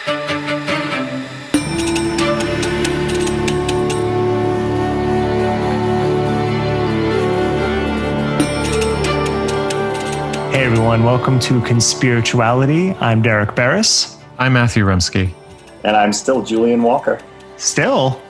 Hey everyone, welcome to Conspirituality. I'm Derek Barris. I'm Matthew Remsky. And I'm still Julian Walker. Still?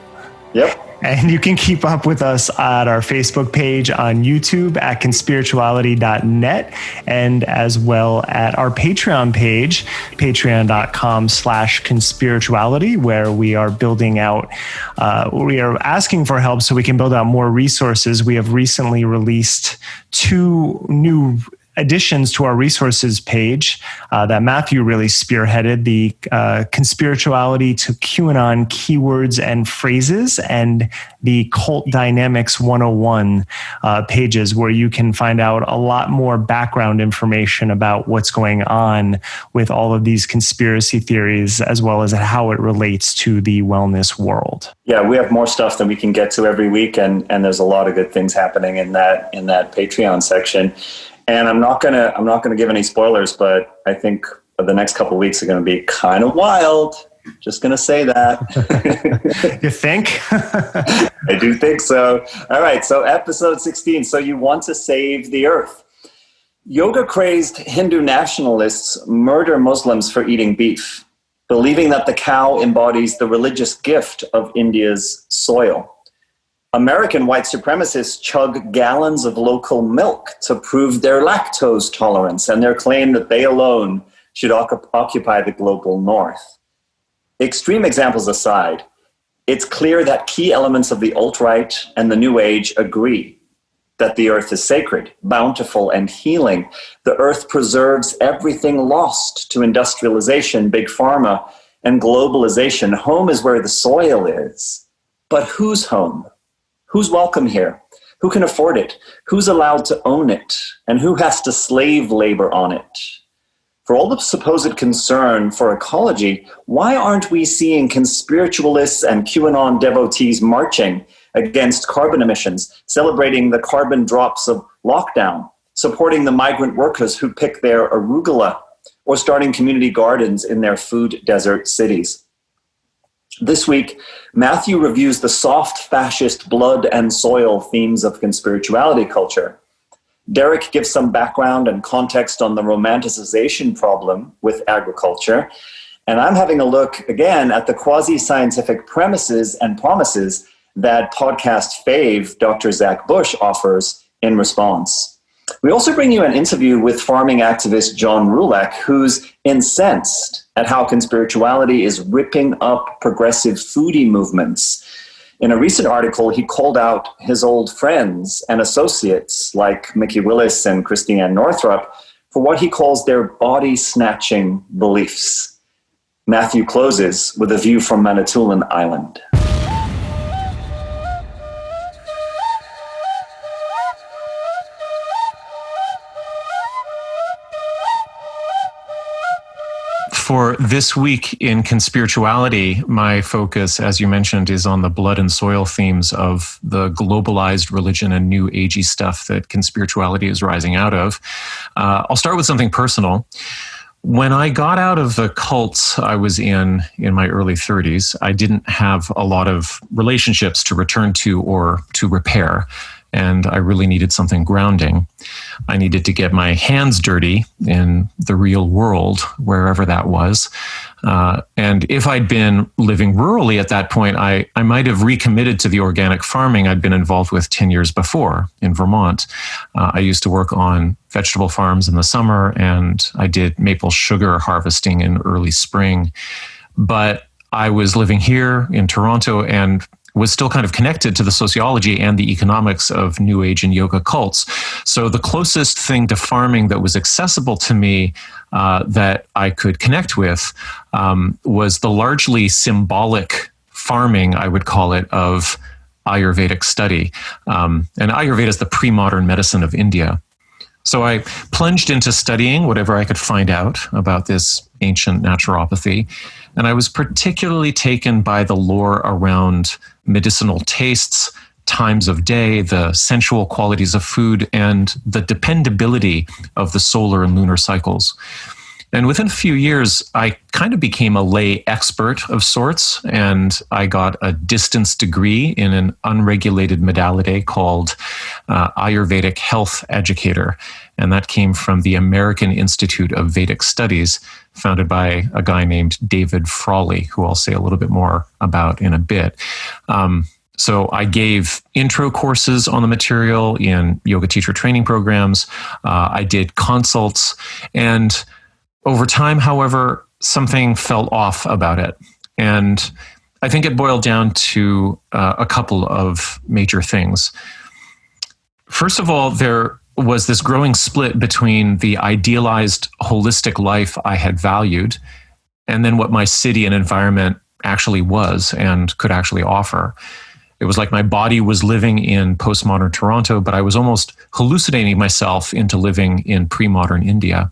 Yep. And you can keep up with us at our Facebook page, on YouTube at conspirituality.net, and as well at our Patreon page, patreon.com/conspirituality, where we are building out, we are asking for help so we can build out more resources. We have recently released 2 new additions to our resources page that Matthew really spearheaded, the Conspirituality to QAnon keywords and phrases, and the Cult Dynamics 101 pages, where you can find out a lot more background information about what's going on with all of these conspiracy theories, as well as how it relates to the wellness world. Yeah, we have more stuff than we can get to every week, and there's a lot of good things happening in that Patreon section. And I'm not gonna give any spoilers, but I think the next couple of weeks are gonna be kind of wild. Just gonna say that. You think? I do think so. All right, so episode 16. So you want to save the earth. Yoga-crazed Hindu nationalists murder Muslims for eating beef, believing that the cow embodies the religious gift of India's soil. American white supremacists chug gallons of local milk to prove their lactose tolerance and their claim that they alone should occupy the global north. Extreme examples aside, it's clear that key elements of the alt-right and the New Age agree that the earth is sacred, bountiful, and healing. The earth preserves everything lost to industrialization, big pharma, and globalization. Home is where the soil is. But whose home? Who's welcome here? Who can afford it? Who's allowed to own it? And who has to slave labor on it? For all the supposed concern for ecology, why aren't we seeing conspiritualists and QAnon devotees marching against carbon emissions, celebrating the carbon drops of lockdown, supporting the migrant workers who pick their arugula, or starting community gardens in their food desert cities? This week, Matthew reviews the soft fascist blood and soil themes of conspirituality culture. Derek gives some background and context on the romanticization problem with agriculture. And I'm having a look again at the quasi-scientific premises and promises that podcast fave Dr. Zach Bush offers in response. We also bring you an interview with farming activist John Rulak, who's incensed at how conspirituality is ripping up progressive foodie movements. In a recent article, he called out his old friends and associates like Mickey Willis and Christiane Northrup for what he calls their body-snatching beliefs. Matthew closes with a view from Manitoulin Island. For this week in Conspirituality, my focus, as you mentioned, is on the blood and soil themes of the globalized religion and new agey stuff that conspirituality is rising out of. I'll start with something personal. When I got out of the cults I was in my early 30s, I didn't have a lot of relationships to return to or to repair. And I really needed something grounding. I needed to get my hands dirty in the real world, wherever that was. And if I'd been living rurally at that point, I might have recommitted to the organic farming I'd been involved with 10 years before in Vermont. I used to work on vegetable farms in the summer, and I did maple sugar harvesting in early spring. But I was living here in Toronto and was still kind of connected to the sociology and the economics of New Age and yoga cults. So the closest thing to farming that was accessible to me that I could connect with was the largely symbolic farming, I would call it, of Ayurvedic study. And Ayurveda is the pre-modern medicine of India. So I plunged into studying whatever I could find out about this ancient naturopathy. And I was particularly taken by the lore around medicinal tastes, times of day, the sensual qualities of food, and the dependability of the solar and lunar cycles. And within a few years, I kind of became a lay expert of sorts, and I got a distance degree in an unregulated modality called Ayurvedic Health Educator. And that came from the American Institute of Vedic Studies, founded by a guy named David Frawley, who I'll say a little bit more about in a bit. So I gave intro courses on the material in yoga teacher training programs. I did consults, and over time, however, something fell off about it. And I think it boiled down to a couple of major things. First of all, there was this growing split between the idealized holistic life I had valued and then what my city and environment actually was and could actually offer. It was like my body was living in postmodern Toronto, but I was almost hallucinating myself into living in pre-modern India.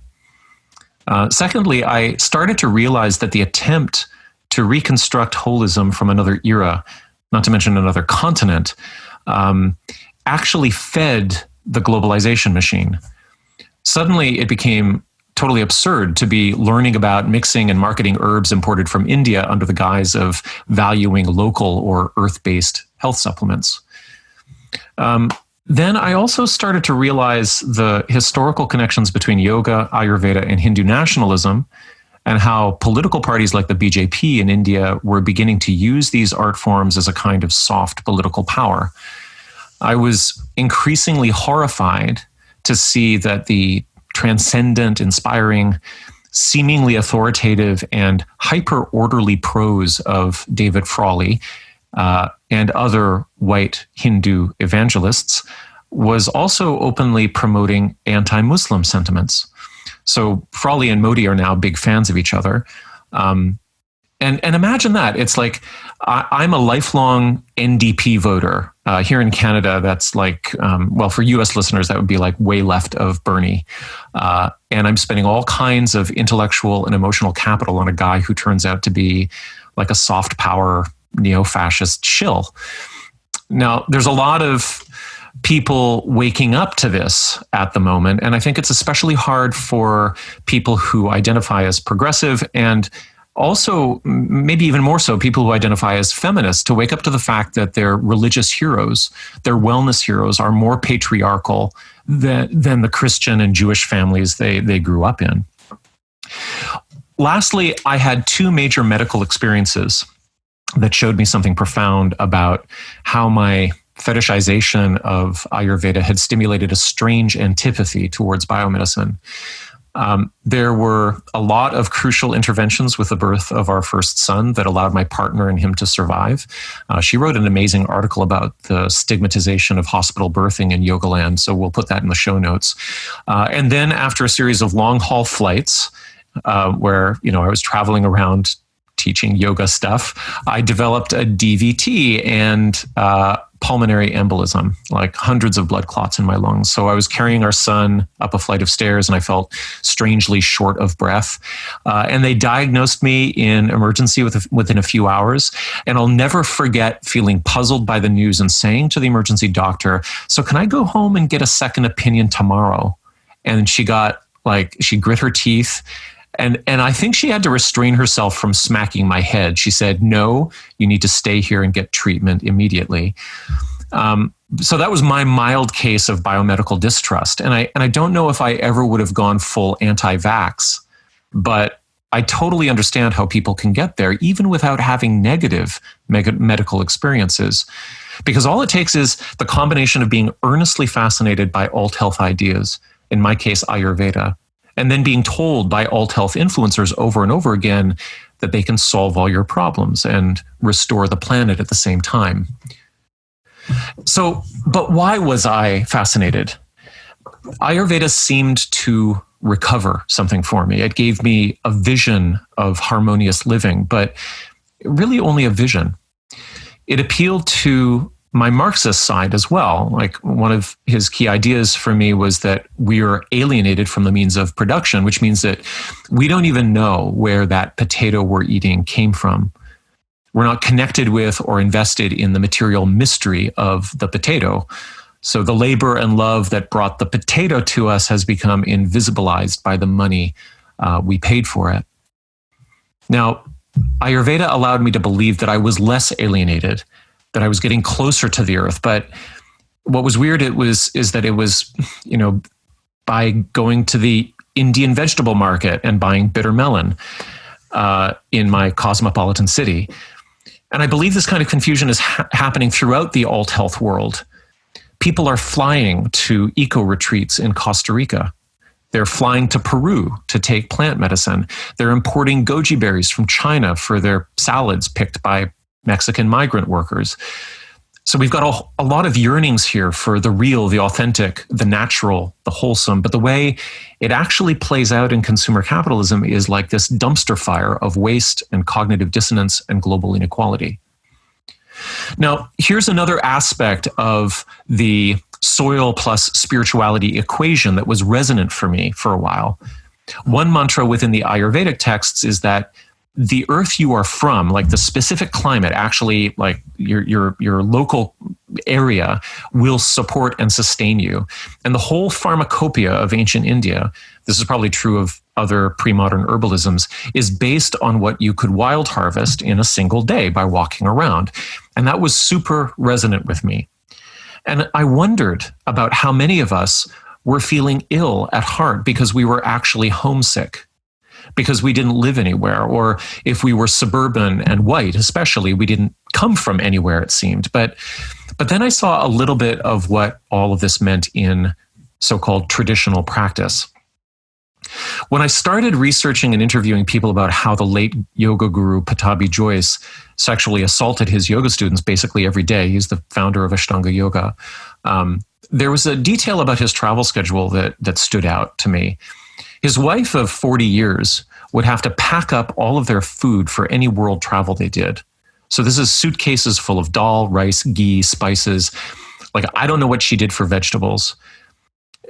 Secondly, I started to realize that the attempt to reconstruct holism from another era, not to mention another continent, actually fed the globalization machine. Suddenly, it became totally absurd to be learning about mixing and marketing herbs imported from India under the guise of valuing local or earth-based health supplements. Then I also started to realize the historical connections between yoga, Ayurveda, and Hindu nationalism, and how political parties like the BJP in India were beginning to use these art forms as a kind of soft political power. I was increasingly horrified to see that the transcendent, inspiring, seemingly authoritative, and hyper-orderly prose of David Frawley and other white Hindu evangelists was also openly promoting anti-Muslim sentiments. So Frawley and Modi are now big fans of each other. And imagine that. It's like I'm a lifelong NDP voter. Here in Canada, that's like, well, for US listeners, that would be like way left of Bernie. And I'm spending all kinds of intellectual and emotional capital on a guy who turns out to be like a soft power neo-fascist shill. Now, there's a lot of people waking up to this at the moment, and I think it's especially hard for people who identify as progressive and also, maybe even more so, people who identify as feminists to wake up to the fact that their religious heroes, their wellness heroes, are more patriarchal than the Christian and Jewish families they grew up in. Lastly, I had two major medical experiences that showed me something profound about how my fetishization of Ayurveda had stimulated a strange antipathy towards biomedicine. There were a lot of crucial interventions with the birth of our first son that allowed my partner and him to survive. She wrote an amazing article about the stigmatization of hospital birthing in Yogaland, so we'll put that in the show notes. And then after a series of long-haul flights, where I was traveling around teaching yoga stuff, I developed a DVT and pulmonary embolism, like hundreds of blood clots in my lungs. So I was carrying our son up a flight of stairs and I felt strangely short of breath. And they diagnosed me in emergency within a few hours. And I'll never forget feeling puzzled by the news and saying to the emergency doctor, "So can I go home and get a second opinion tomorrow?" And she grit her teeth. And I think she had to restrain herself from smacking my head. She said, "No, you need to stay here and get treatment immediately." So that was my mild case of biomedical distrust. And I don't know if I ever would have gone full anti-vax, but I totally understand how people can get there, even without having negative medical experiences. Because all it takes is the combination of being earnestly fascinated by alt health ideas, in my case, Ayurveda, and then being told by alt health influencers over and over again that they can solve all your problems and restore the planet at the same time. So, but why was I fascinated? Ayurveda seemed to recover something for me. It gave me a vision of harmonious living, but really only a vision. It appealed to my Marxist side as well. Like, one of his key ideas for me was that we are alienated from the means of production, which means that we don't even know where that potato we're eating came from. We're not connected with or invested in the material mystery of the potato. So the labor and love that brought the potato to us has become invisibilized by the money we paid for it. Now, Ayurveda allowed me to believe that I was less alienated, that I was getting closer to the earth. But what was weird is that it was, by going to the Indian vegetable market and buying bitter melon in my cosmopolitan city. And I believe this kind of confusion is happening throughout the alt health world. People are flying to eco retreats in Costa Rica. They're flying to Peru to take plant medicine. They're importing goji berries from China for their salads picked by Mexican migrant workers. So we've got a lot of yearnings here for the real, the authentic, the natural, the wholesome. But the way it actually plays out in consumer capitalism is like this dumpster fire of waste and cognitive dissonance and global inequality. Now, here's another aspect of the soil plus spirituality equation that was resonant for me for a while. One mantra within the Ayurvedic texts is that the earth you are from, like the specific climate, actually like your local area, will support and sustain you. And the whole pharmacopoeia of ancient India, this is probably true of other pre-modern herbalisms, is based on what you could wild harvest in a single day by walking around. And that was super resonant with me. And I wondered about how many of us were feeling ill at heart because we were actually homesick, because we didn't live anywhere, or if we were suburban and white, especially, we didn't come from anywhere, it seemed. But then I saw a little bit of what all of this meant in so-called traditional practice. When I started researching and interviewing people about how the late yoga guru Patabhi Joyce sexually assaulted his yoga students basically every day, he's the founder of Ashtanga Yoga, there was a detail about his travel schedule that stood out to me. His wife of 40 years would have to pack up all of their food for any world travel they did. So this is suitcases full of dal, rice, ghee, spices. Like, I don't know what she did for vegetables.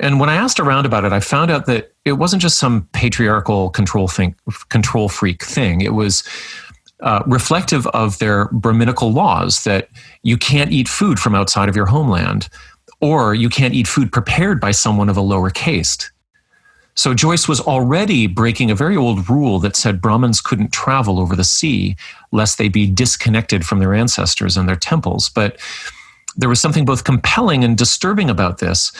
And when I asked around about it, I found out that it wasn't just some patriarchal control freak thing. It was reflective of their Brahminical laws that you can't eat food from outside of your homeland, or you can't eat food prepared by someone of a lower caste. So Joyce was already breaking a very old rule that said Brahmins couldn't travel over the sea lest they be disconnected from their ancestors and their temples. But there was something both compelling and disturbing about this.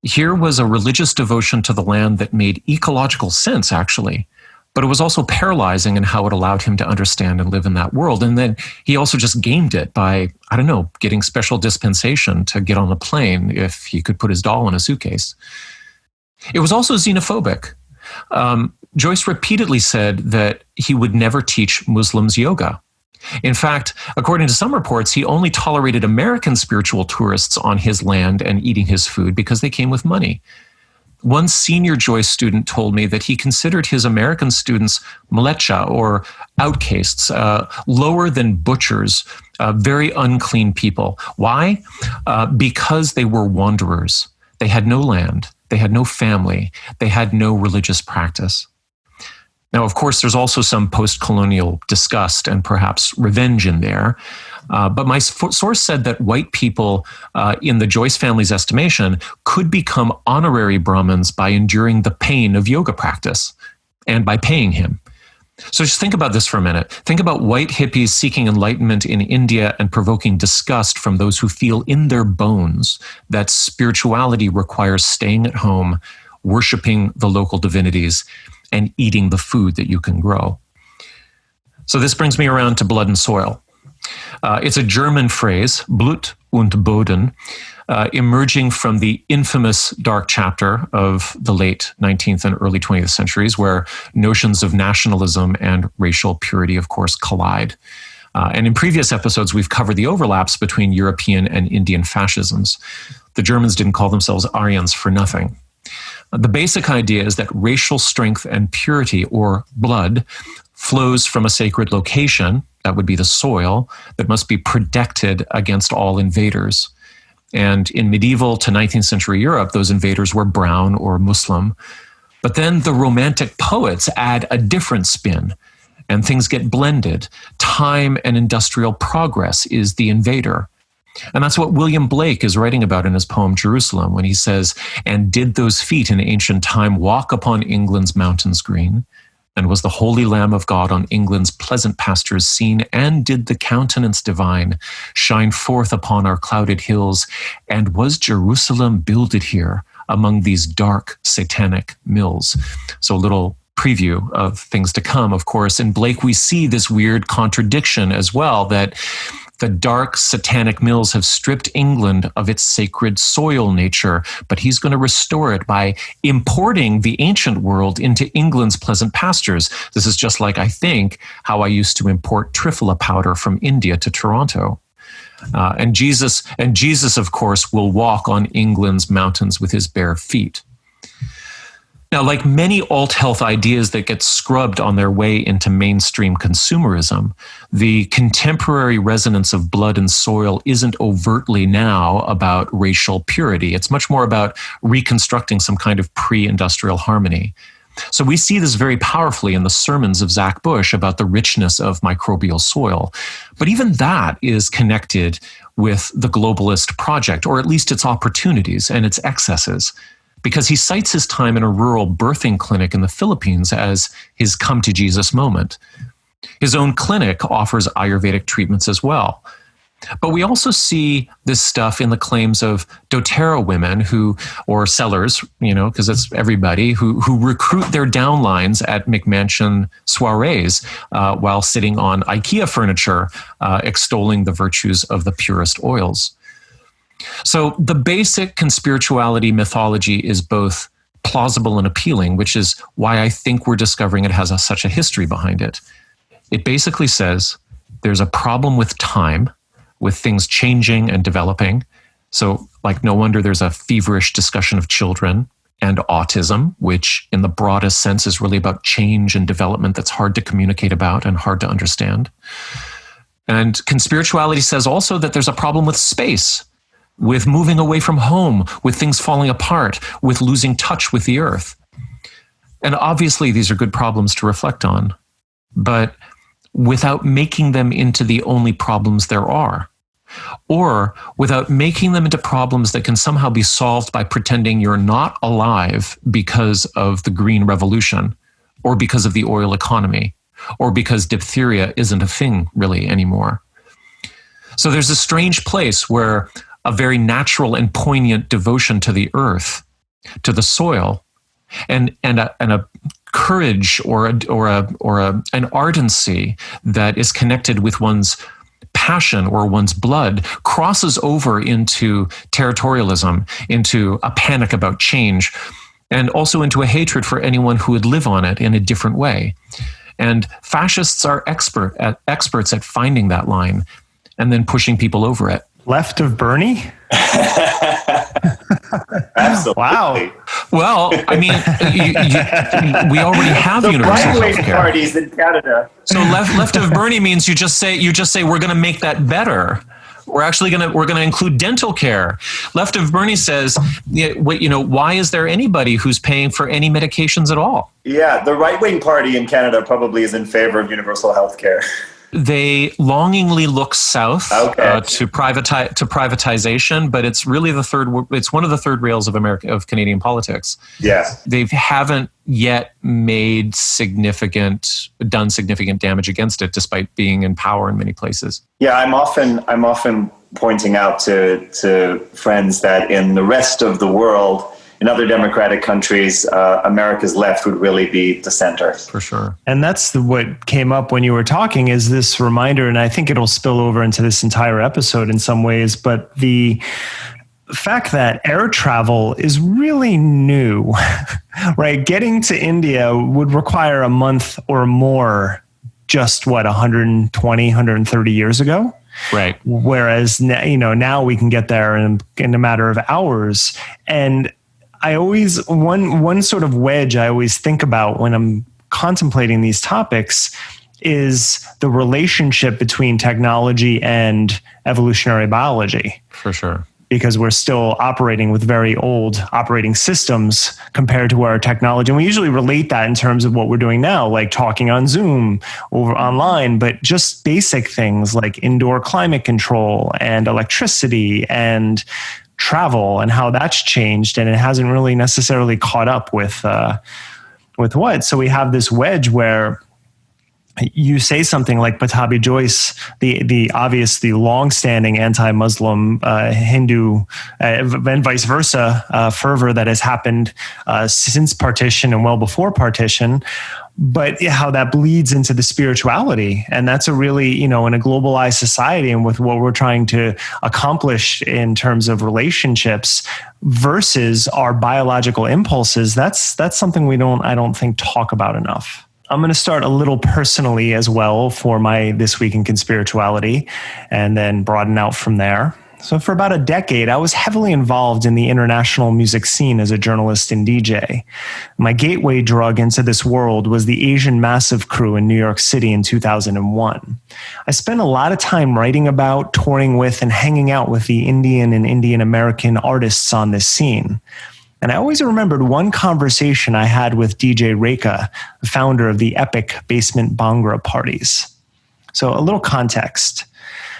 Here was a religious devotion to the land that made ecological sense, actually, but it was also paralyzing in how it allowed him to understand and live in that world. And then he also just gamed it by, getting special dispensation to get on a plane if he could put his doll in a suitcase. It was also xenophobic. Joyce repeatedly said that he would never teach Muslims yoga. In fact, according to some reports, he only tolerated American spiritual tourists on his land and eating his food because they came with money. One senior Joyce student told me that he considered his American students mlecha, or outcasts, lower than butchers, very unclean people. Why? Because they were wanderers. They had no land. They had no family. They had no religious practice. Now, of course, there's also some post-colonial disgust and perhaps revenge in there. But my source said that white people, in the Joyce family's estimation, could become honorary Brahmins by enduring the pain of yoga practice and by paying him. So just think about this for a minute. Think about white hippies seeking enlightenment in India and provoking disgust from those who feel in their bones that spirituality requires staying at home, worshiping the local divinities, and eating the food that you can grow. So this brings me around to blood and soil. It's a German phrase, Blut und Boden, emerging from the infamous dark chapter of the late 19th and early 20th centuries, where notions of nationalism and racial purity, of course, collide. And in previous episodes, we've covered the overlaps between European and Indian fascisms. The Germans didn't call themselves Aryans for nothing. The basic idea is that racial strength and purity, or blood, flows from a sacred location, that would be the soil, that must be protected against all invaders. And in medieval to 19th century Europe, those invaders were brown or Muslim. But then the Romantic poets add a different spin, and things get blended. Time and industrial progress is the invader. And that's what William Blake is writing about in his poem Jerusalem, when he says, "And did those feet in ancient time walk upon England's mountains green? And was the holy Lamb of God on England's pleasant pastures seen, and did the countenance divine shine forth upon our clouded hills? And was Jerusalem builded here among these dark satanic mills? So a little preview of things to come, of course. In Blake, we see this weird contradiction as well, that the dark satanic mills have stripped England of its sacred soil nature, but he's going to restore it by importing the ancient world into England's pleasant pastures. This is just like, I think, how I used to import trifla powder from India to Toronto. And Jesus, of course, will walk on England's mountains with his bare feet. Now, like many alt health ideas that get scrubbed on their way into mainstream consumerism, the contemporary resonance of blood and soil isn't overtly now about racial purity. It's much more about reconstructing some kind of pre-industrial harmony. So we see this very powerfully in the sermons of Zach Bush about the richness of microbial soil. But even that is connected with the globalist project, or at least its opportunities and its excesses, because he cites his time in a rural birthing clinic in the Philippines as his come to Jesus moment. His own clinic offers Ayurvedic treatments as well. But we also see this stuff in the claims of doTERRA women or sellers, because it's everybody, who recruit their downlines at McMansion soirees while sitting on IKEA furniture, extolling the virtues of the purest oils. So the basic conspirituality mythology is both plausible and appealing, which is why I think we're discovering it has such a history behind it. It basically says there's a problem with time, with things changing and developing. So, like, no wonder there's a feverish discussion of children and autism, which in the broadest sense is really about change and development that's hard to communicate about and hard to understand. And conspirituality says also that there's a problem with space, with moving away from home, with things falling apart, with losing touch with the earth. And obviously these are good problems to reflect on, but without making them into the only problems there are, or without making them into problems that can somehow be solved by pretending you're not alive because of the green revolution, or because of the oil economy, or because diphtheria isn't a thing really anymore. So there's a strange place where a very natural and poignant devotion to the earth, to the soil, and a courage or an ardency that is connected with one's passion or one's blood crosses over into territorialism, into a panic about change, and also into a hatred for anyone who would live on it in a different way. And fascists are experts at finding that line and then pushing people over it. Left of Bernie? Absolutely. Wow. Well, I mean, we already have the universal right-wing healthcare. parties in Canada. So left of Bernie means you just say we're going to make that better. We're going to include dental care. Left of Bernie says, why is there anybody who's paying for any medications at all? Yeah, the right-wing party in Canada probably is in favor of universal health care. They longingly look south to privatization, but it's really it's one of the third rails of Canadian politics. Yeah, They haven't yet done significant damage against it, despite being in power in many places. Yeah, I'm often pointing out to friends that in the rest of the world, in other democratic countries, America's left would really be the center. For sure. And that's what came up when you were talking, is this reminder, and I think it'll spill over into this entire episode in some ways, but the fact that air travel is really new, right? Getting to India would require a month or more just 120, 130 years ago. Right. Whereas, now we can get there in a matter of hours. And I always, one sort of wedge I always think about when I'm contemplating these topics is the relationship between technology and evolutionary biology. For sure. Because we're still operating with very old operating systems compared to our technology. And we usually relate that in terms of what we're doing now, like talking on Zoom or online, but just basic things like indoor climate control and electricity and travel and how that's changed. And it hasn't really necessarily caught up with with what? So we have this wedge where you say something like Patabhi Joyce, the obviously long-standing anti-Muslim Hindu and vice versa fervor that has happened since partition and well before partition, but how that bleeds into the spirituality. And that's a really, in a globalized society and with what we're trying to accomplish in terms of relationships versus our biological impulses, that's something I don't think talk about enough. I'm going to start a little personally as well for my This Week in Conspirituality and then broaden out from there. So for about a decade, I was heavily involved in the international music scene as a journalist and DJ. My gateway drug into this world was the Asian Massive crew in New York City in 2001. I spent a lot of time writing about, touring with, and hanging out with the Indian and Indian American artists on this scene. And I always remembered one conversation I had with DJ Rekha, the founder of the epic Basement Bhangra parties. So a little context.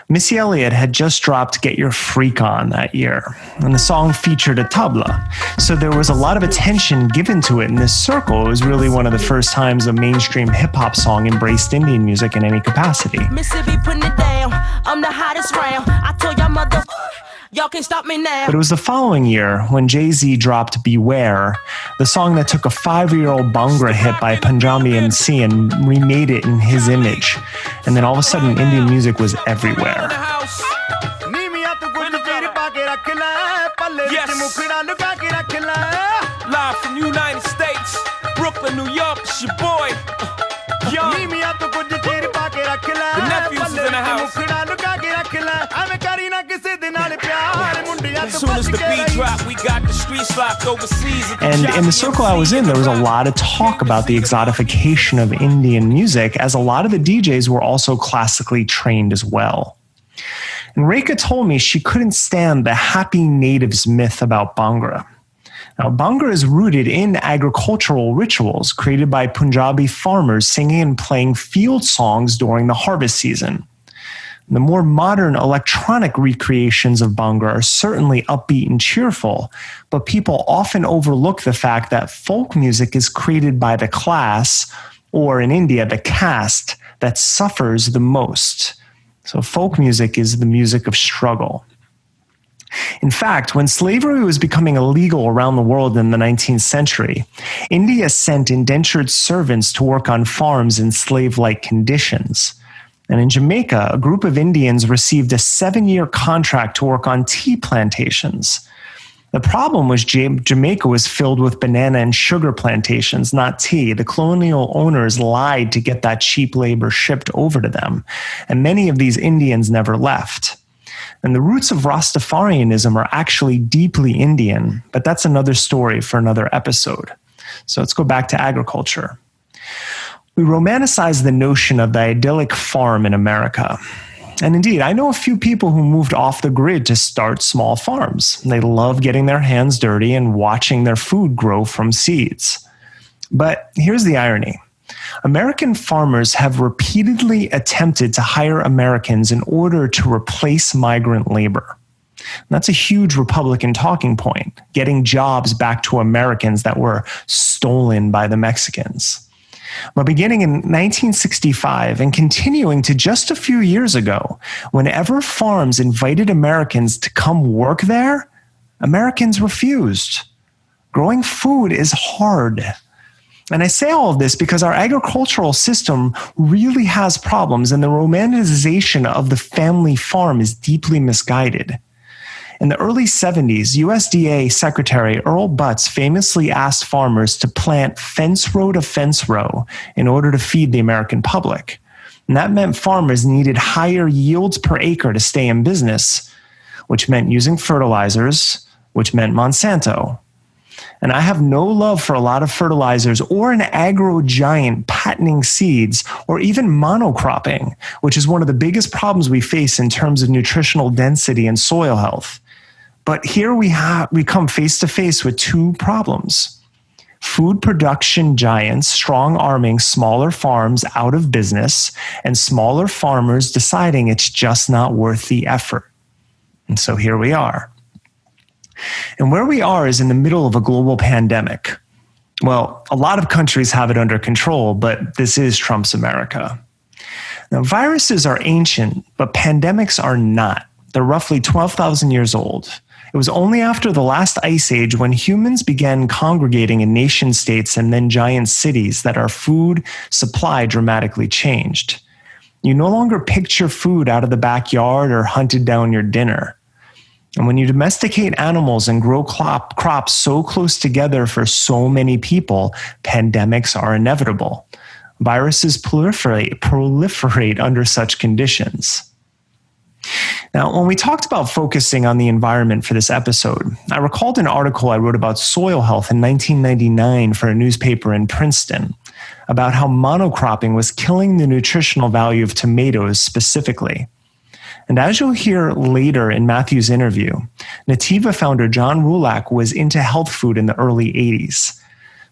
Missy Elliott had just dropped Get Your Freak On that year, and the song featured a tabla. So there was a lot of attention given to it in this circle. It was really one of the first times a mainstream hip-hop song embraced Indian music in any capacity. Missy be putting it down. I'm the hottest round. I told y'all mother... Y'all can't stop me now. But it was the following year when Jay-Z dropped Beware, the song that took a 5-year-old Bhangra hit by Punjabi MC and remade it in his image. And then all of a sudden, Indian music was everywhere. Yes. Live from United States, Brooklyn, New York, it's your boy. The nephews is in the house. As soon as the beat drop, we got the streets locked overseas. And in the circle I was in, there was a lot of talk about the exotification of Indian music, as a lot of the DJs were also classically trained as well. And Rekha told me she couldn't stand the happy natives myth about Bhangra. Now, Bhangra is rooted in agricultural rituals created by Punjabi farmers singing and playing field songs during the harvest season. The more modern electronic recreations of Bhangra are certainly upbeat and cheerful, but people often overlook the fact that folk music is created by the class, or in India, the caste, that suffers the most. So folk music is the music of struggle. In fact, when slavery was becoming illegal around the world in the 19th century, India sent indentured servants to work on farms in slave-like conditions. And in Jamaica, a group of Indians received a 7-year contract to work on tea plantations. The problem was Jamaica was filled with banana and sugar plantations, not tea. The colonial owners lied to get that cheap labor shipped over to them, and many of these Indians never left. And the roots of Rastafarianism are actually deeply Indian, but that's another story for another episode. So let's go back to agriculture. We romanticize the notion of the idyllic farm in America. And indeed, I know a few people who moved off the grid to start small farms. They love getting their hands dirty and watching their food grow from seeds. But here's the irony. American farmers have repeatedly attempted to hire Americans in order to replace migrant labor. And that's a huge Republican talking point, getting jobs back to Americans that were stolen by the Mexicans. But beginning in 1965 and continuing to just a few years ago, whenever farms invited Americans to come work there, Americans refused. Growing food is hard. And I say all of this because our agricultural system really has problems, and the romanticization of the family farm is deeply misguided. In the early 70s, USDA Secretary Earl Butz famously asked farmers to plant fence row to fence row in order to feed the American public. And that meant farmers needed higher yields per acre to stay in business, which meant using fertilizers, which meant Monsanto. And I have no love for a lot of fertilizers or an agro giant patenting seeds or even monocropping, which is one of the biggest problems we face in terms of nutritional density and soil health. But here we come face to face with two problems. Food production giants strong-arming smaller farms out of business, and smaller farmers deciding it's just not worth the effort. And so here we are. And where we are is in the middle of a global pandemic. Well, a lot of countries have it under control, but this is Trump's America. Now, viruses are ancient, but pandemics are not. They're roughly 12,000 years old. It was only after the last ice age, when humans began congregating in nation states and then giant cities, that our food supply dramatically changed. You no longer picked your food out of the backyard or hunted down your dinner. And when you domesticate animals and grow crops so close together for so many people, pandemics are inevitable. Viruses proliferate under such conditions. Now, when we talked about focusing on the environment for this episode, I recalled an article I wrote about soil health in 1999 for a newspaper in Princeton, about how monocropping was killing the nutritional value of tomatoes specifically. And as you'll hear later in Matthew's interview, Nativa founder John Rulak was into health food in the early 80s.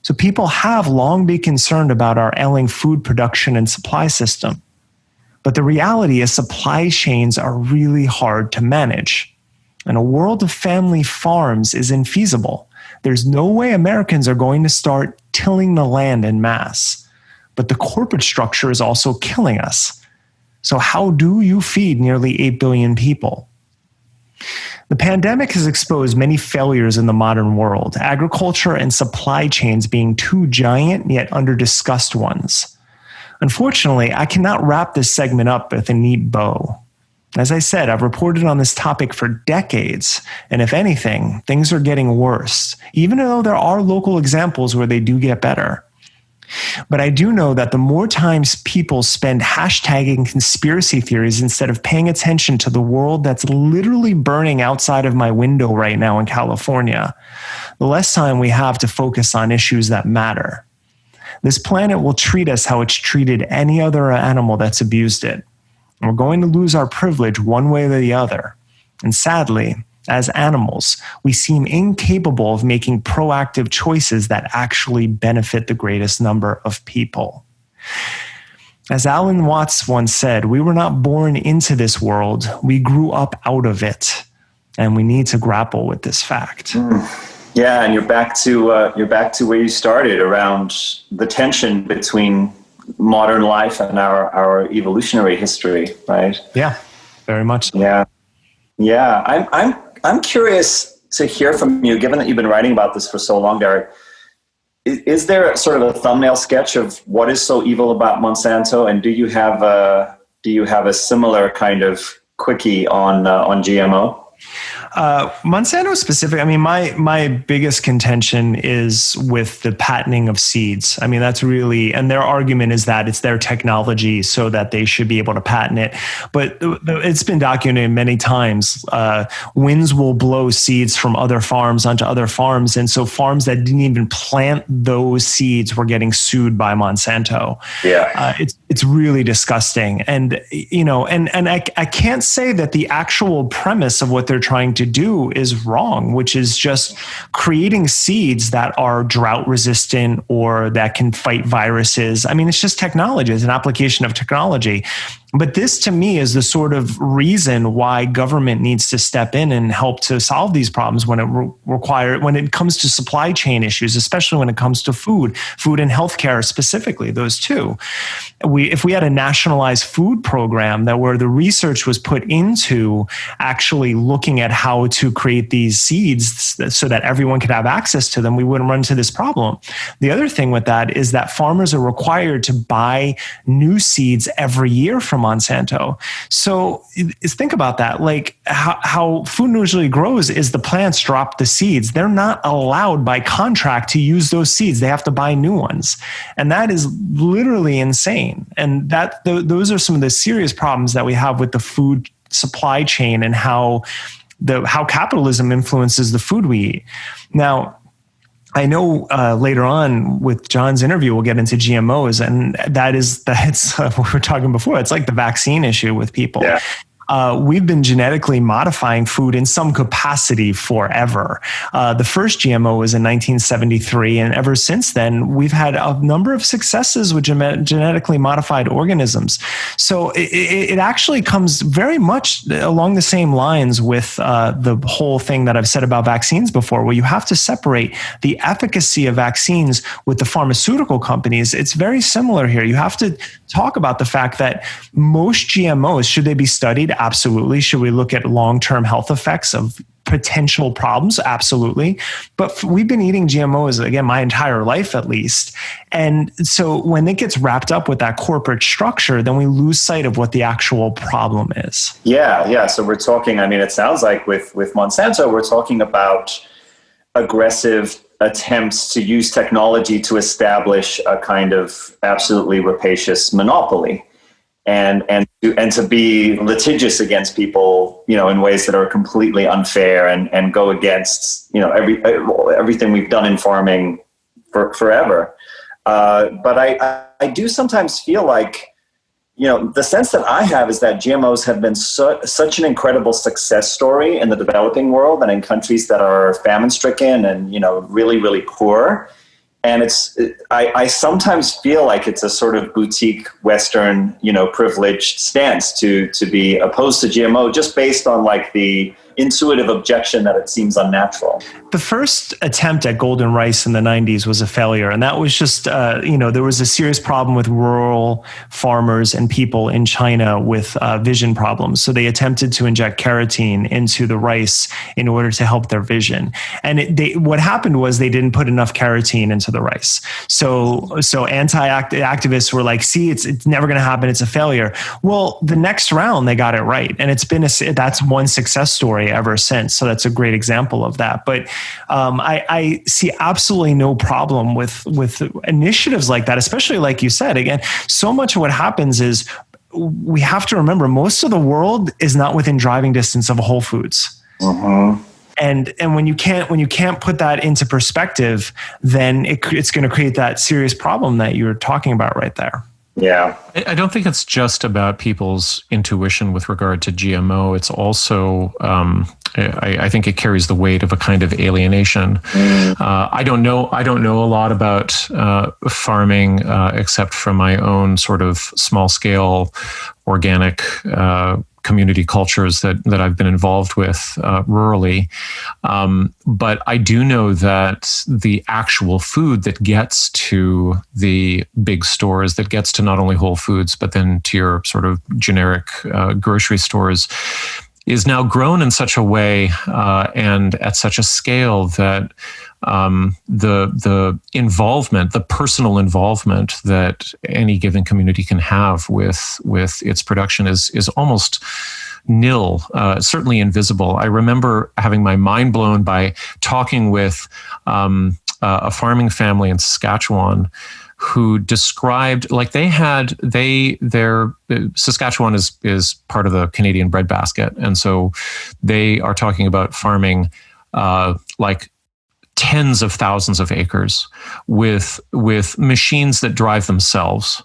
So people have long been concerned about our ailing food production and supply system. But the reality is supply chains are really hard to manage. And a world of family farms is infeasible. There's no way Americans are going to start tilling the land en masse. But the corporate structure is also killing us. So how do you feed nearly 8 billion people? The pandemic has exposed many failures in the modern world, agriculture and supply chains being two giant yet under-discussed ones. Unfortunately, I cannot wrap this segment up with a neat bow. As I said, I've reported on this topic for decades, and if anything, things are getting worse, even though there are local examples where they do get better. But I do know that the more times people spend hashtagging conspiracy theories instead of paying attention to the world that's literally burning outside of my window right now in California, the less time we have to focus on issues that matter. This planet will treat us how it's treated any other animal that's abused it. And we're going to lose our privilege one way or the other. And sadly, as animals, we seem incapable of making proactive choices that actually benefit the greatest number of people. As Alan Watts once said, we were not born into this world, we grew up out of it. And we need to grapple with this fact. Yeah, and you're back to where you started, around the tension between modern life and our evolutionary history, right? Yeah, very much so. Yeah. I'm curious to hear from you, given that you've been writing about this for so long, Derek. Is there sort of a thumbnail sketch of what is so evil about Monsanto, and do you have a similar kind of quickie on GMO? Monsanto specific, I mean, my biggest contention is with the patenting of seeds. I mean, that's really, and their argument is that it's their technology so that they should be able to patent it. But it's been documented many times. Winds will blow seeds from other farms onto other farms. And so farms that didn't even plant those seeds were getting sued by Monsanto. Yeah. It's really disgusting. And, and I can't say that the actual premise of what they're trying to do is wrong, which is just creating seeds that are drought resistant or that can fight viruses. I mean, it's just technology. It's an application of technology. But this, to me, is the sort of reason why government needs to step in and help to solve these problems when it comes to supply chain issues, especially when it comes to food and healthcare specifically, those two. If we had a nationalized food program where the research was put into actually looking at how to create these seeds so that everyone could have access to them, we wouldn't run into this problem. The other thing with that is that farmers are required to buy new seeds every year from Monsanto. So think about that. Like how food usually grows is the plants drop the seeds. They're not allowed by contract to use those seeds. They have to buy new ones. And that is literally insane. And those are some of the serious problems that we have with the food supply chain and how capitalism influences the food we eat. Now, I know later on with John's interview, we'll get into GMOs, and that's what we were talking before. It's like the vaccine issue with people. Yeah. we've been genetically modifying food in some capacity forever. The first GMO was in 1973, and ever since then, we've had a number of successes with genetically modified organisms. So it actually comes very much along the same lines with the whole thing that I've said about vaccines before, where you have to separate the efficacy of vaccines with the pharmaceutical companies. It's very similar here. You have to talk about the fact that most GMOs, should they be studied? Absolutely. Should we look at long-term health effects of potential problems? Absolutely. But we've been eating GMOs, again, my entire life at least. And so when it gets wrapped up with that corporate structure, then we lose sight of what the actual problem is. Yeah. So we're talking, I mean, it sounds like with Monsanto, we're talking about aggressive attempts to use technology to establish a kind of absolutely rapacious monopoly. And to be litigious against people, in ways that are completely unfair and go against, everything we've done in farming forever. But I do sometimes feel like, the sense that I have is that GMOs have been such an incredible success story in the developing world and in countries that are famine stricken and, really, really poor. And I sometimes feel like it's a sort of boutique Western, privileged stance to be opposed to GMO just based on like the intuitive objection that it seems unnatural. The first attempt at golden rice in the 90s was a failure. And that was just, there was a serious problem with rural farmers and people in China with vision problems. So they attempted to inject carotene into the rice in order to help their vision. And what happened was they didn't put enough carotene into the rice. So anti-activists were like, see, it's never going to happen. It's a failure. Well, the next round, they got it right. And it's been that's one success story ever since. So that's a great example of that. But I see absolutely no problem with initiatives like that, especially like you said, again, so much of what happens is we have to remember most of the world is not within driving distance of Whole Foods. Mm-hmm. And when you can't put that into perspective, then it's going to create that serious problem that you're talking about right there. Yeah. I don't think it's just about people's intuition with regard to GMO. It's also, I think it carries the weight of a kind of alienation. I don't know a lot about farming except from my own sort of small scale organic community cultures that I've been involved with rurally. But I do know that the actual food that gets to the big stores, that gets to not only Whole Foods, but then to your sort of generic grocery stores, is now grown in such a way and at such a scale that the involvement, the personal involvement that any given community can have with its production is almost nil, certainly invisible. I remember having my mind blown by talking with a farming family in Saskatchewan who described, like their Saskatchewan is part of the Canadian breadbasket. And so they are talking about farming like tens of thousands of acres with machines that drive themselves.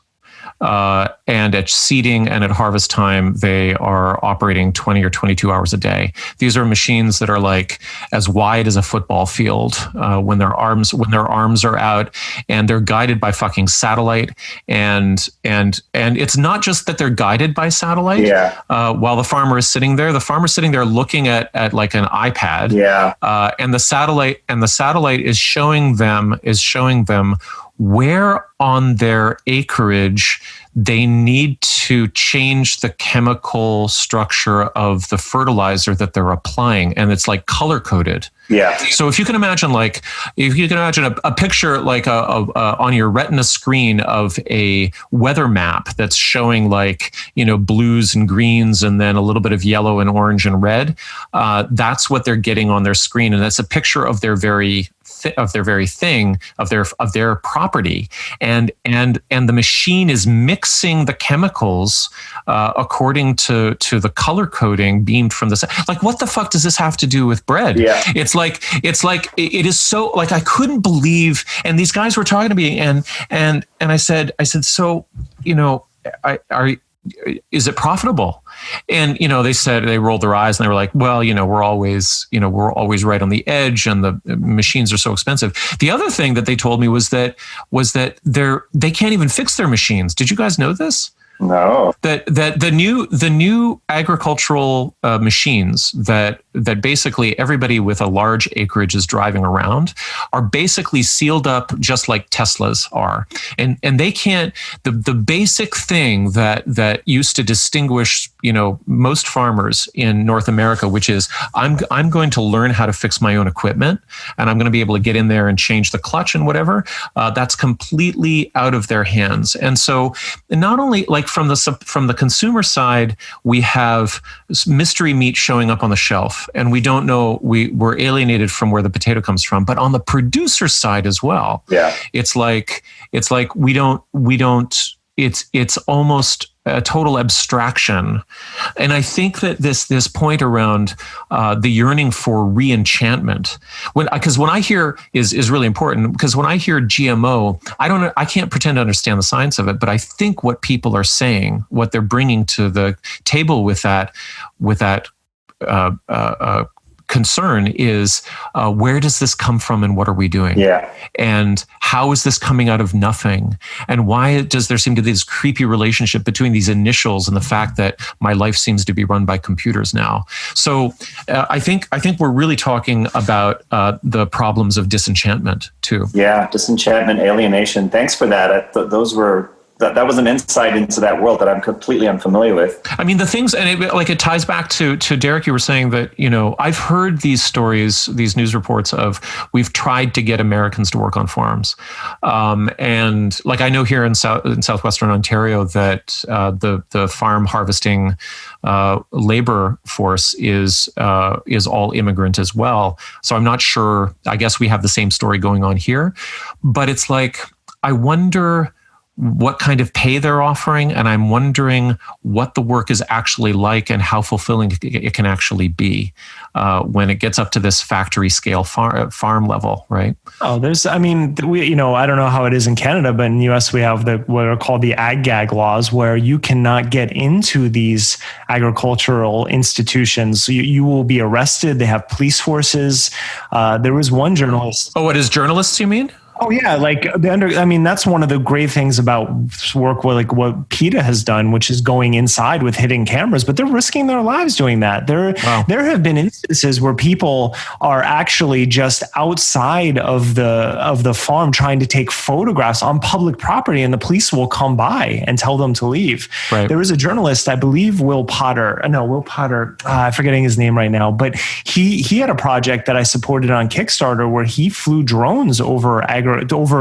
And at seeding and at harvest time, they are operating 20 or 22 hours a day. These are machines that are like as wide as a football field when their arms are out, and they're guided by fucking satellite. And it's not just that they're guided by satellite. Yeah. While the farmer is sitting there, looking at like an iPad. Yeah. And the satellite is showing them where on their acreage they need to change the chemical structure of the fertilizer that they're applying, and it's like color coded. Yeah. So if you can imagine a picture like on your retina screen of a weather map that's showing like, blues and greens and then a little bit of yellow and orange and red, that's what they're getting on their screen, and that's a picture of their very property, and the machine is mixing the chemicals according to the color coding beamed from the like. What the fuck does this have to do with bread? Yeah. It's like it is so like I couldn't believe. And these guys were talking to me, and I said so, is it profitable? And, they said, they rolled their eyes and they were like, well, we're always right on the edge and the machines are so expensive. The other thing that they told me was that they can't even fix their machines. Did you guys know this? No. That the new agricultural machines that basically everybody with a large acreage is driving around are basically sealed up just like Teslas are, and they can't. The basic thing that used to distinguish most farmers in North America, which is I'm going to learn how to fix my own equipment, and I'm going to be able to get in there and change the clutch and whatever. That's completely out of their hands, and so not only like from the consumer side, we have mystery meat showing up on the shelf, and we don't know, we're alienated from where the potato comes from. But on the producer side as well, it's like we don't. It's almost a total abstraction. And I think that this point around the yearning for re-enchantment, because when I hear is really important, because when I hear GMO, I can't pretend to understand the science of it, but I think what people are saying, what they're bringing to the table with that concern is where does this come from and what are we doing? And how is this coming out of nothing? And why does there seem to be this creepy relationship between these initials and the fact that my life seems to be run by computers now? So I think we're really talking about the problems of disenchantment too. Yeah, disenchantment, alienation. Thanks for that. That was an insight into that world that I'm completely unfamiliar with. I mean, the things, and it ties back to Derek. You were saying that, I've heard these stories, these news reports of we've tried to get Americans to work on farms. And like, I know here in Southwestern Ontario that the farm harvesting labor force is all immigrant as well. So I'm not sure, I guess we have the same story going on here, but it's like, I wonder what kind of pay they're offering, and I'm wondering what the work is actually like and how fulfilling it can actually be when it gets up to this factory scale farm level, right? Oh, I don't know how it is in Canada, but in the US we have what are called the ag-gag laws, where you cannot get into these agricultural institutions. So you will be arrested. They have police forces. There was one journalist. Oh, what is journalists, you mean? Oh yeah, that's one of the great things about work like what PETA has done, which is going inside with hidden cameras, but they're risking their lives doing that. There have been instances where people are actually just outside of the farm trying to take photographs on public property, and the police will come by and tell them to leave. Right. There was a journalist, I believe Will Potter, I'm forgetting his name right now, but he had a project that I supported on Kickstarter where he flew drones over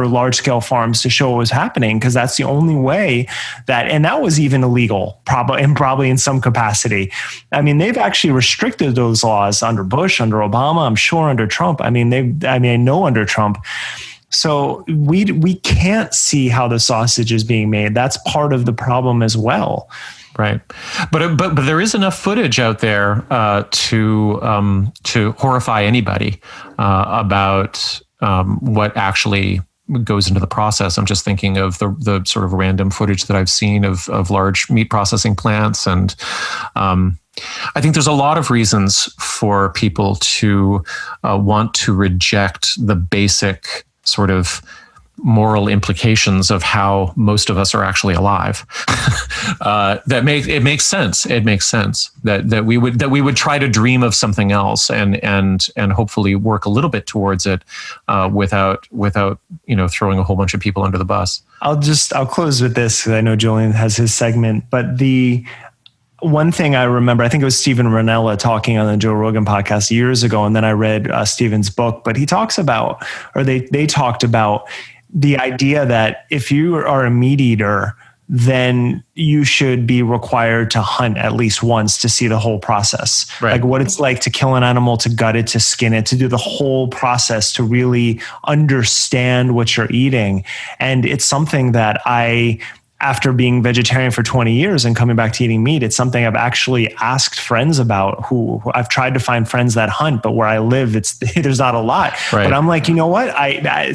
large scale farms to show what was happening, because that's the only way and that was even illegal, probably in some capacity. I mean, they've actually restricted those laws under Bush, under Obama, I'm sure under Trump. I know under Trump. So we can't see how the sausage is being made. That's part of the problem as well. Right, but there is enough footage out there to horrify anybody about what actually goes into the process. I'm just thinking of the sort of random footage that I've seen of large meat processing plants, and I think there's a lot of reasons for people to want to reject the basic sort of moral implications of how most of us are actually alive. It makes sense. It makes sense that we would try to dream of something else and hopefully work a little bit towards it without throwing a whole bunch of people under the bus. I'll close with this, because I know Julian has his segment, but the one thing I remember, I think it was Stephen Ranella talking on the Joe Rogan podcast years ago, and then I read Stephen's book, but he talks about, or they talked about the idea that if you are a meat eater, then you should be required to hunt at least once to see the whole process. Right. Like what it's like to kill an animal, to gut it, to skin it, to do the whole process, to really understand what you're eating. And it's something that after being vegetarian for 20 years and coming back to eating meat, it's something I've actually asked friends about, who I've tried to find friends that hunt, but where I live, there's not a lot. Right. But I'm like, you know what?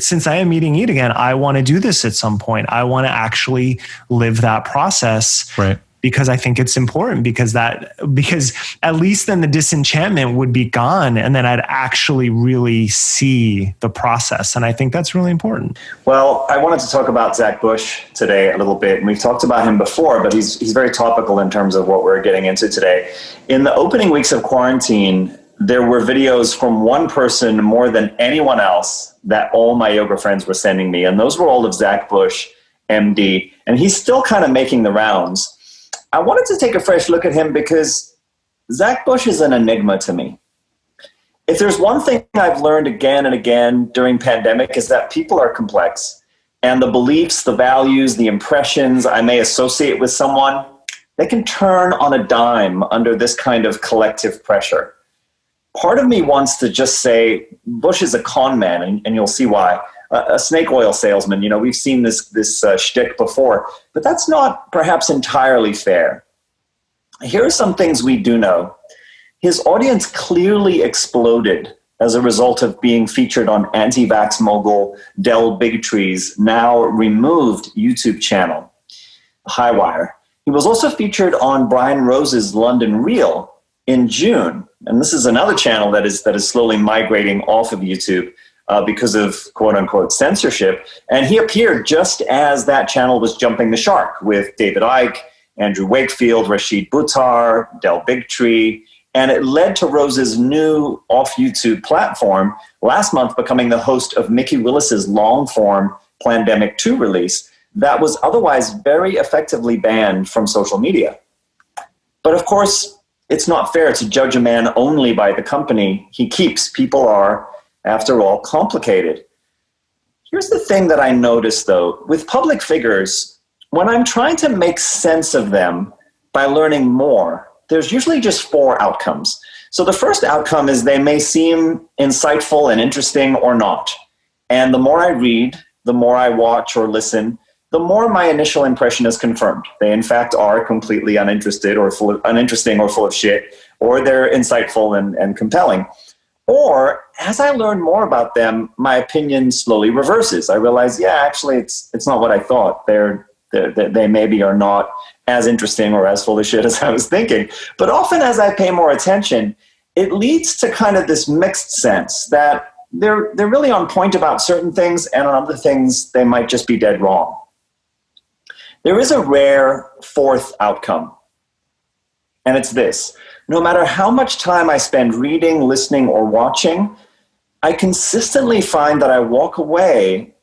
Since I am eating meat again, I want to do this at some point. I want to actually live that process. Right. because I think it's important, because at least then the disenchantment would be gone, and then I'd actually really see the process. And I think that's really important. Well, I wanted to talk about Zach Bush today a little bit, and we've talked about him before, but he's very topical in terms of what we're getting into today. In the opening weeks of quarantine, there were videos from one person more than anyone else that all my yoga friends were sending me, and those were all of Zach Bush, MD, and he's still kind of making the rounds. I wanted to take a fresh look at him because Zach Bush is an enigma to me. If there's one thing I've learned again and again during pandemic is that people are complex, and the beliefs, the values, the impressions I may associate with someone, they can turn on a dime under this kind of collective pressure. Part of me wants to just say Bush is a con man, and you'll see why. A snake oil salesman, we've seen this shtick before, but that's not perhaps entirely fair. Here are some things we do know. His audience clearly exploded as a result of being featured on anti-vax mogul Del Bigtree's now removed YouTube channel, Highwire. He was also featured on Brian Rose's London Reel in June. And this is another channel that is slowly migrating off of YouTube because of quote unquote censorship. And he appeared just as that channel was jumping the shark with David Icke, Andrew Wakefield, Rashid Buttar, Del Bigtree. And it led to Rose's new off YouTube platform last month becoming the host of Mickey Willis's long form Plandemic 2 release that was otherwise very effectively banned from social media. But of course, it's not fair to judge a man only by the company he keeps. People are, after all, complicated. Here's the thing that I noticed, though. With public figures, when I'm trying to make sense of them by learning more, there's usually just 4 outcomes. So the first outcome is they may seem insightful and interesting or not. And the more I read, the more I watch or listen, the more my initial impression is confirmed. They, in fact, are completely uninteresting or full of shit, or they're insightful and compelling. Or, as I learn more about them, my opinion slowly reverses. I realize, actually, it's not what I thought. They maybe are not as interesting or as full of shit as I was thinking. But often, as I pay more attention, it leads to kind of this mixed sense that they're really on point about certain things, and on other things, they might just be dead wrong. There is a rare 4th outcome, and it's this. No matter how much time I spend reading, listening, or watching, I consistently find that I walk away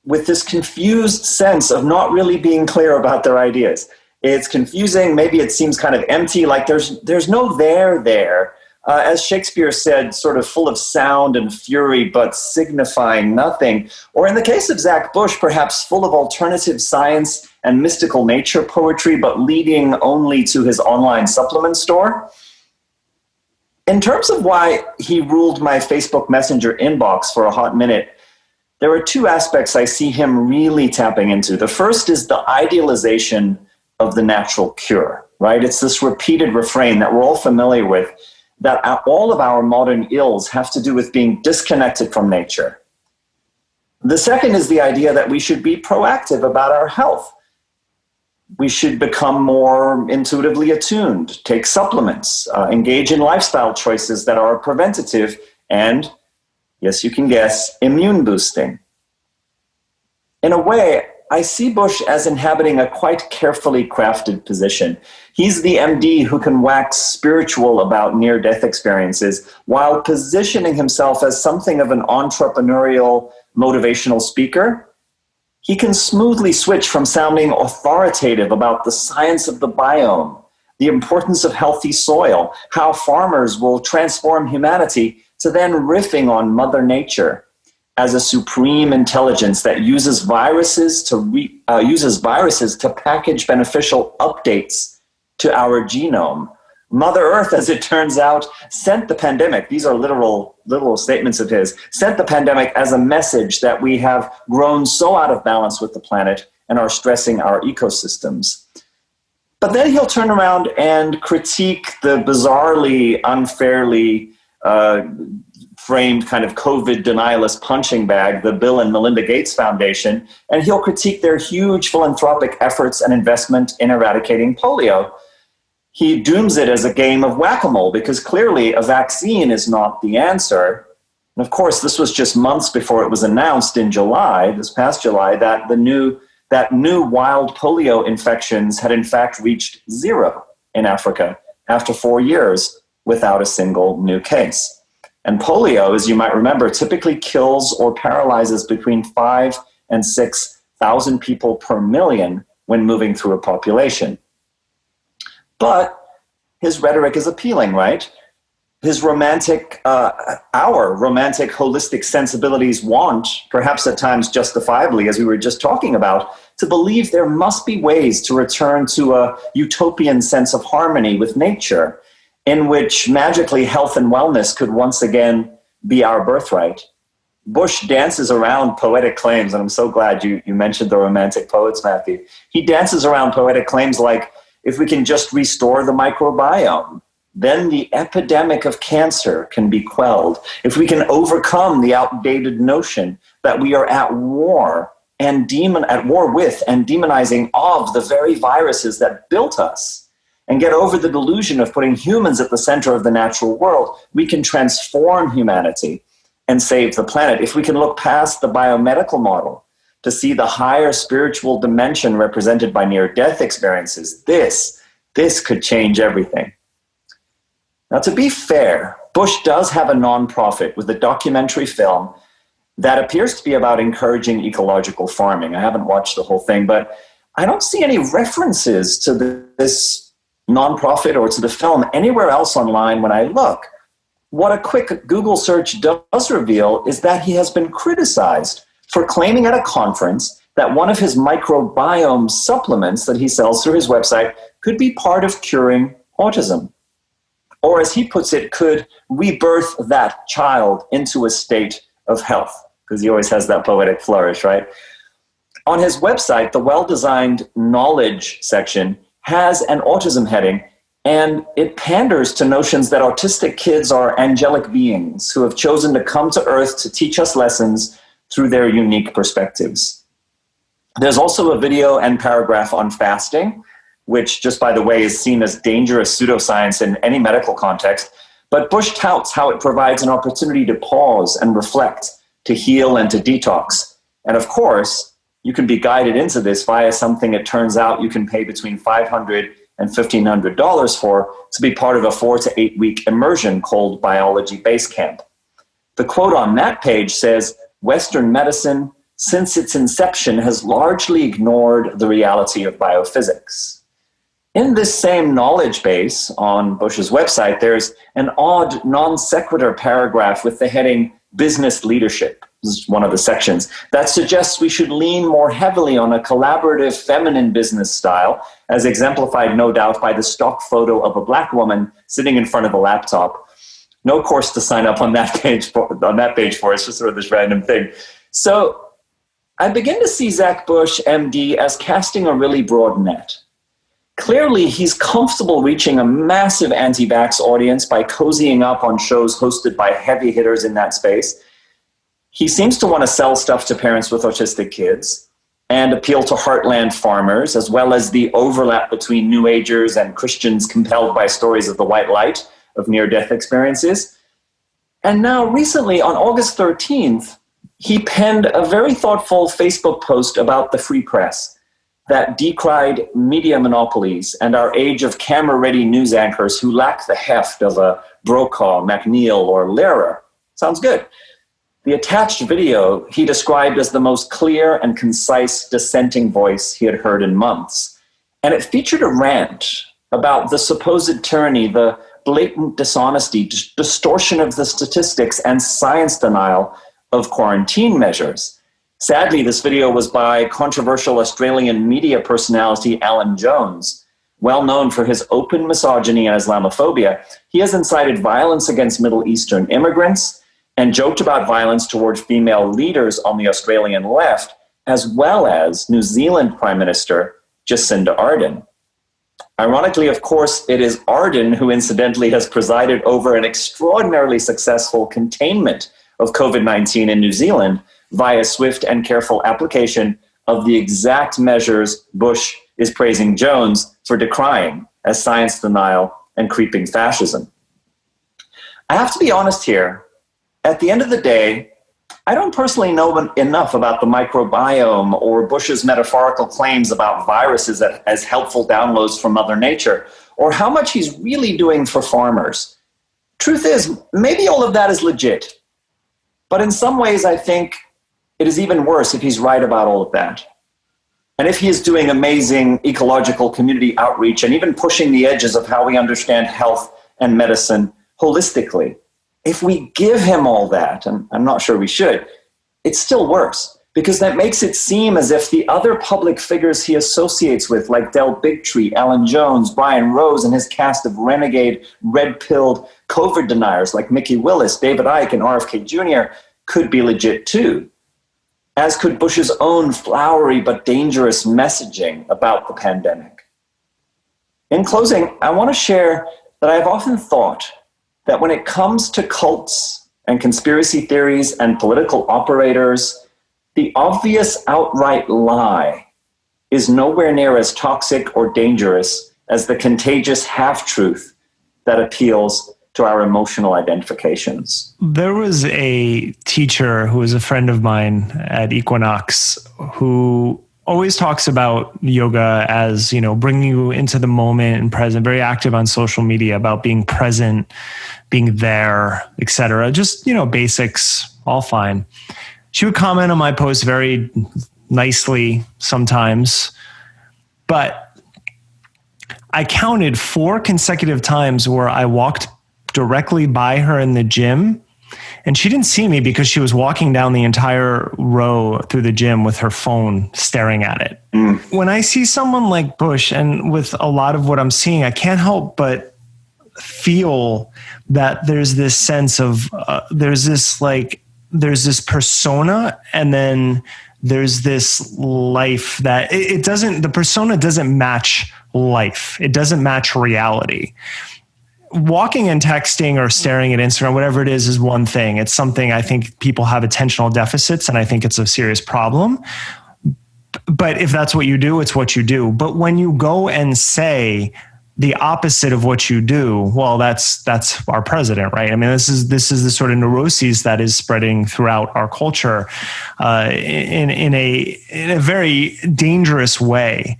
with this confused sense of not really being clear about their ideas. It's confusing. Maybe it seems kind of empty, like there's no there. As Shakespeare said, sort of full of sound and fury, but signifying nothing. Or in the case of Zach Bush, perhaps full of alternative science and mystical nature poetry, but leading only to his online supplement store. In terms of why he ruled my Facebook Messenger inbox for a hot minute, there are 2 aspects I see him really tapping into. The first is the idealization of the natural cure, right? It's this repeated refrain that we're all familiar with, that all of our modern ills have to do with being disconnected from nature. The second is the idea that we should be proactive about our health. We should become more intuitively attuned, take supplements, engage in lifestyle choices that are preventative and, yes, you can guess, immune boosting. In a way, I see Bush as inhabiting a quite carefully crafted position. He's the MD who can wax spiritual about near-death experiences while positioning himself as something of an entrepreneurial, motivational speaker. He can smoothly switch from sounding authoritative about the science of the biome, the importance of healthy soil, how farmers will transform humanity, to then riffing on Mother Nature as a supreme intelligence that uses viruses to package beneficial updates to our genome. Mother Earth, as it turns out, sent the pandemic, these are literal statements of his, sent the pandemic as a message that we have grown so out of balance with the planet and are stressing our ecosystems. But then he'll turn around and critique the bizarrely, unfairly framed kind of COVID denialist punching bag, the Bill and Melinda Gates Foundation, and he'll critique their huge philanthropic efforts and investment in eradicating polio. He dooms it as a game of whack-a-mole because clearly a vaccine is not the answer. And of course, this was just months before it was announced in July, this past July, that new wild polio infections had in fact reached 0 in Africa after 4 years without a single new case. And polio, as you might remember, typically kills or paralyzes between 5,000 and 6,000 people per million when moving through a population. But his rhetoric is appealing, right? His romantic, our romantic holistic sensibilities want, perhaps at times justifiably, as we were just talking about, to believe there must be ways to return to a utopian sense of harmony with nature, in which magically health and wellness could once again be our birthright. Bush dances around poetic claims, and I'm so glad you mentioned the romantic poets, Matthew. He dances around poetic claims like, if we can just restore the microbiome, then the epidemic of cancer can be quelled. If we can overcome the outdated notion that we are at war with and demonizing of the very viruses that built us, and get over the delusion of putting humans at the center of the natural world, we can transform humanity and save the planet. If we can look past the biomedical model to see the higher spiritual dimension represented by near-death experiences, this could change everything. Now, to be fair, Bush does have a nonprofit with a documentary film that appears to be about encouraging ecological farming. I haven't watched the whole thing, but I don't see any references to this nonprofit or to the film anywhere else online when I look. What a quick Google search does reveal is that he has been criticized for claiming at a conference that one of his microbiome supplements that he sells through his website could be part of curing autism. Or as he puts it, could rebirth that child into a state of health, because he always has that poetic flourish, right? On his website, the well-designed knowledge section has an autism heading, and it panders to notions that autistic kids are angelic beings who have chosen to come to Earth to teach us lessons through their unique perspectives. There's also a video and paragraph on fasting, which, just by the way, is seen as dangerous pseudoscience in any medical context. But Bush touts how it provides an opportunity to pause and reflect, to heal and to detox. And of course, you can be guided into this via something it turns out you can pay between $500 and $1,500 for to be part of a 4 to 8 week immersion called Biology Base Camp. The quote on that page says, "Western medicine, since its inception, has largely ignored the reality of biophysics." In this same knowledge base on Bush's website, there's an odd non sequitur paragraph with the heading Business Leadership. This is one of the sections that suggests we should lean more heavily on a collaborative feminine business style, as exemplified no doubt by the stock photo of a black woman sitting in front of a laptop. No course to sign up on that page for. It's just sort of this random thing. So I begin to see Zach Bush, MD, as casting a really broad net. Clearly, he's comfortable reaching a massive anti-vax audience by cozying up on shows hosted by heavy hitters in that space. He seems to want to sell stuff to parents with autistic kids and appeal to heartland farmers, as well as the overlap between New Agers and Christians compelled by stories of the white light of near-death experiences. And now, recently, on August 13th, he penned a very thoughtful Facebook post about the free press that decried media monopolies and our age of camera-ready news anchors who lack the heft of a Brokaw, McNeil, or Lehrer. Sounds good. The attached video he described as the most clear and concise dissenting voice he had heard in months. And it featured a rant about the supposed tyranny, the blatant dishonesty, distortion of the statistics, and science denial of quarantine measures. Sadly, this video was by controversial Australian media personality Alan Jones. Well known for his open misogyny and Islamophobia, he has incited violence against Middle Eastern immigrants and joked about violence toward female leaders on the Australian left, as well as New Zealand Prime Minister Jacinda Ardern. Ironically, of course, it is Arden who incidentally has presided over an extraordinarily successful containment of COVID-19 in New Zealand via swift and careful application of the exact measures Bush is praising Jones for decrying as science denial and creeping fascism. I have to be honest here. At the end of the day, I don't personally know enough about the microbiome or Bush's metaphorical claims about viruses as helpful downloads from Mother Nature, or how much he's really doing for farmers. Truth is, maybe all of that is legit. But in some ways, I think it is even worse if he's right about all of that. And if he is doing amazing ecological community outreach and even pushing the edges of how we understand health and medicine holistically, if we give him all that, and I'm not sure we should, it's still worse, because that makes it seem as if the other public figures he associates with, like Del Bigtree, Alan Jones, Brian Rose, and his cast of renegade, red-pilled COVID deniers like Mickey Willis, David Icke, and RFK Jr., could be legit too, as could Bush's own flowery but dangerous messaging about the pandemic. In closing, I want to share that I have often thought that when it comes to cults and conspiracy theories and political operators, the obvious outright lie is nowhere near as toxic or dangerous as the contagious half-truth that appeals to our emotional identifications. There was a teacher who was a friend of mine at Equinox who always talks about yoga as, you know, bringing you into the moment and present, very active on social media about being present, being there, etc. Just, you know, basics, all fine. She would comment on my posts very nicely sometimes, but I counted 4 consecutive times where I walked directly by her in the gym, and she didn't see me because she was walking down the entire row through the gym with her phone staring at it. When I see someone like Bush, and with a lot of what I'm seeing, I can't help but feel that there's this sense of, there's this persona, and then there's this life that the persona doesn't match life. It doesn't match reality. Walking and texting or staring at Instagram, whatever it is one thing. It's something I think people have attentional deficits, and I think it's a serious problem. But if that's what you do, it's what you do. But when you go and say the opposite of what you do, well, that's our president, right? I mean, this is the sort of neuroses that is spreading throughout our culture in a very dangerous way.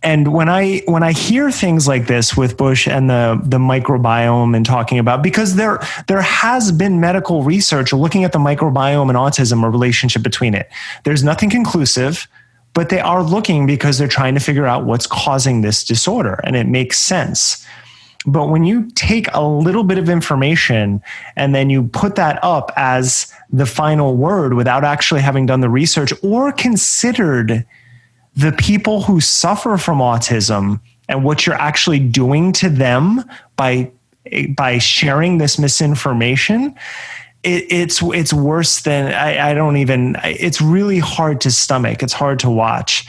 And when I hear things like this with Bush and the microbiome and talking about, because there has been medical research looking at the microbiome and autism, a relationship between it. There's nothing conclusive, but they are looking because they're trying to figure out what's causing this disorder, and it makes sense. But when you take a little bit of information and then you put that up as the final word without actually having done the research or considered the people who suffer from autism and what you're actually doing to them by sharing this misinformation, it's worse than it's really hard to stomach. It's hard to watch.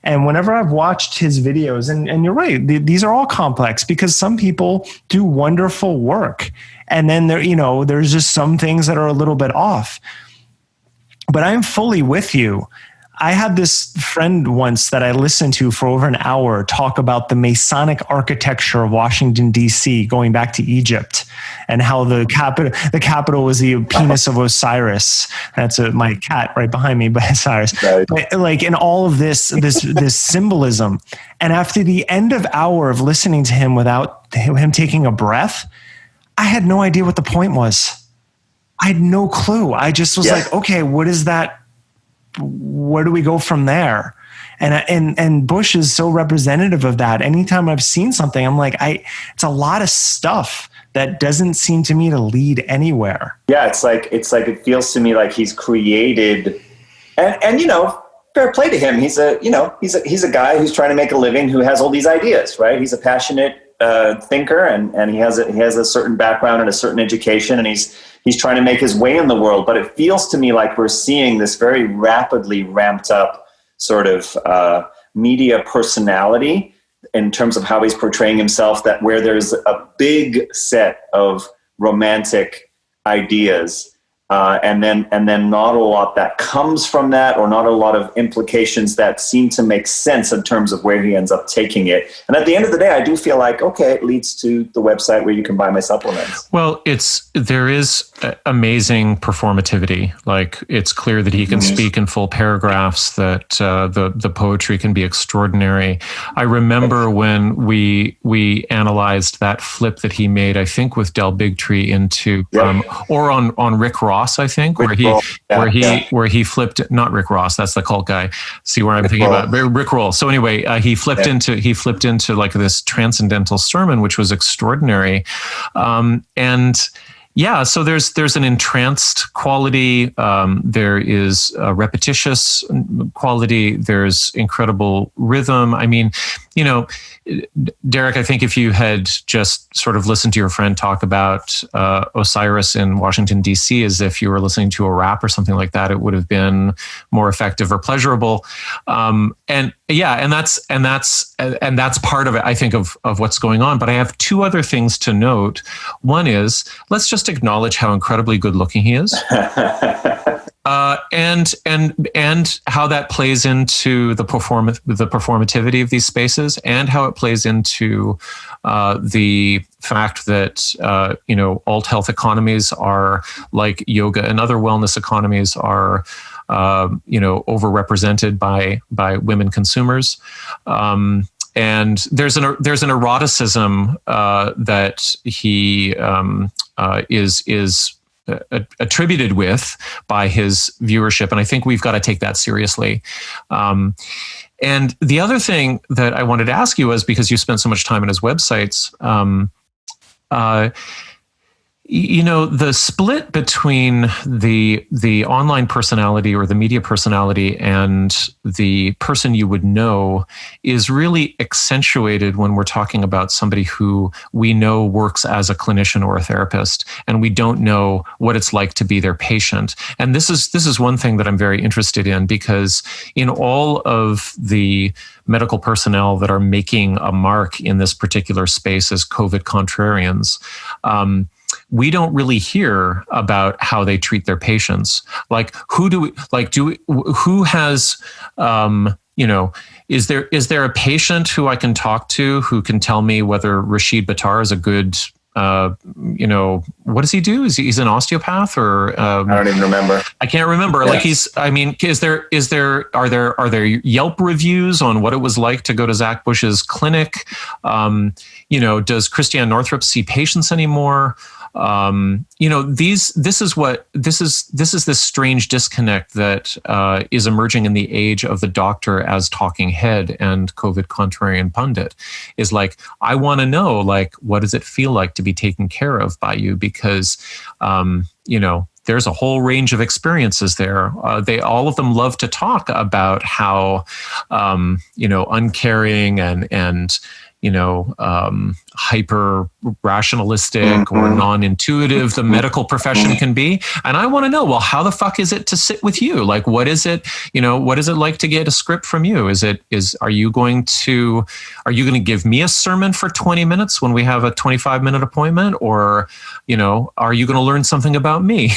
And whenever I've watched his videos, and you're right, these are all complex because some people do wonderful work. And then there's just some things that are a little bit off. But I'm fully with you. I had this friend once that I listened to for over an hour talk about the Masonic architecture of Washington, D.C., going back to Egypt, and how the capital was the penis of Osiris. That's my cat right behind me, but Osiris. Right. But like in all of this symbolism. And after the end of hour of listening to him without him taking a breath, I had no idea what the point was. I had no clue. I just was like, okay, what is that? Where do we go from there? And Bush is so representative of that. Anytime I've seen something, I'm like, it's a lot of stuff that doesn't seem to me to lead anywhere. Yeah, it's like it feels to me like he's created, and fair play to him. He's a guy who's trying to make a living, who has all these ideas, right? He's a passionate thinker, and he has a certain background and a certain education, and he's trying to make his way in the world. But it feels to me like we're seeing this very rapidly ramped up sort of media personality in terms of how he's portraying himself, that where there's a big set of romantic ideas, and then not a lot that comes from that, or not a lot of implications that seem to make sense in terms of where he ends up taking it. And at the end of the day, I do feel like, okay, it leads to the website where you can buy my supplements. Well, there is amazing performativity. Like, it's clear that he can speak in full paragraphs, that the poetry can be extraordinary. I remember when we analyzed that flip that he made, I think with Del Bigtree into, or on Rick Ross, I think, where he flipped, not Rick Ross, that's the cult guy. See where I'm thinking about Rick Roll. So anyway, he flipped into like this transcendental sermon, which was extraordinary. So there's an entranced quality. There is a repetitious quality. There's incredible rhythm. I mean, Derek, I think if you had just sort of listened to your friend talk about Osiris in Washington, D.C., as if you were listening to a rap or something like that, it would have been more effective or pleasurable. And that's part of it, I think, of what's going on. But I have two other things to note. One is, let's just acknowledge how incredibly good looking he is. And how that plays into the performativity of these spaces, and how it plays into the fact that alt health economies are like yoga, and other wellness economies are overrepresented by women consumers. And there's an eroticism that he is attributed with by his viewership. And I think we've got to take that seriously. And the other thing that I wanted to ask you was, because you spent so much time on his websites, the split between the online personality or the media personality and the person you would know is really accentuated when we're talking about somebody who we know works as a clinician or a therapist, and we don't know what it's like to be their patient. And this is one thing that I'm very interested in, because in all of the medical personnel that are making a mark in this particular space as COVID contrarians, we don't really hear about how they treat their patients. Like, who has, is there a patient who I can talk to who can tell me whether Rashid Buttar is a good, what does he do? He's an osteopath, or I don't even remember. I can't remember. Yes. Are there Yelp reviews on what it was like to go to Zach Bush's clinic? Does Christiane Northrup see patients anymore? This is this strange disconnect that is emerging in the age of the doctor as talking head and COVID contrarian pundit. Is like, I want to know, like, what does it feel like to be taken care of by you? Because, there's a whole range of experiences there. All of them love to talk about how, uncaring and hyper rationalistic or non-intuitive the medical profession can be. And I want to know, well, how the fuck is it to sit with you? Like, what is it like to get a script from you? Are you going to give me a sermon for 20 minutes when we have a 25-minute appointment? Or, are you going to learn something about me?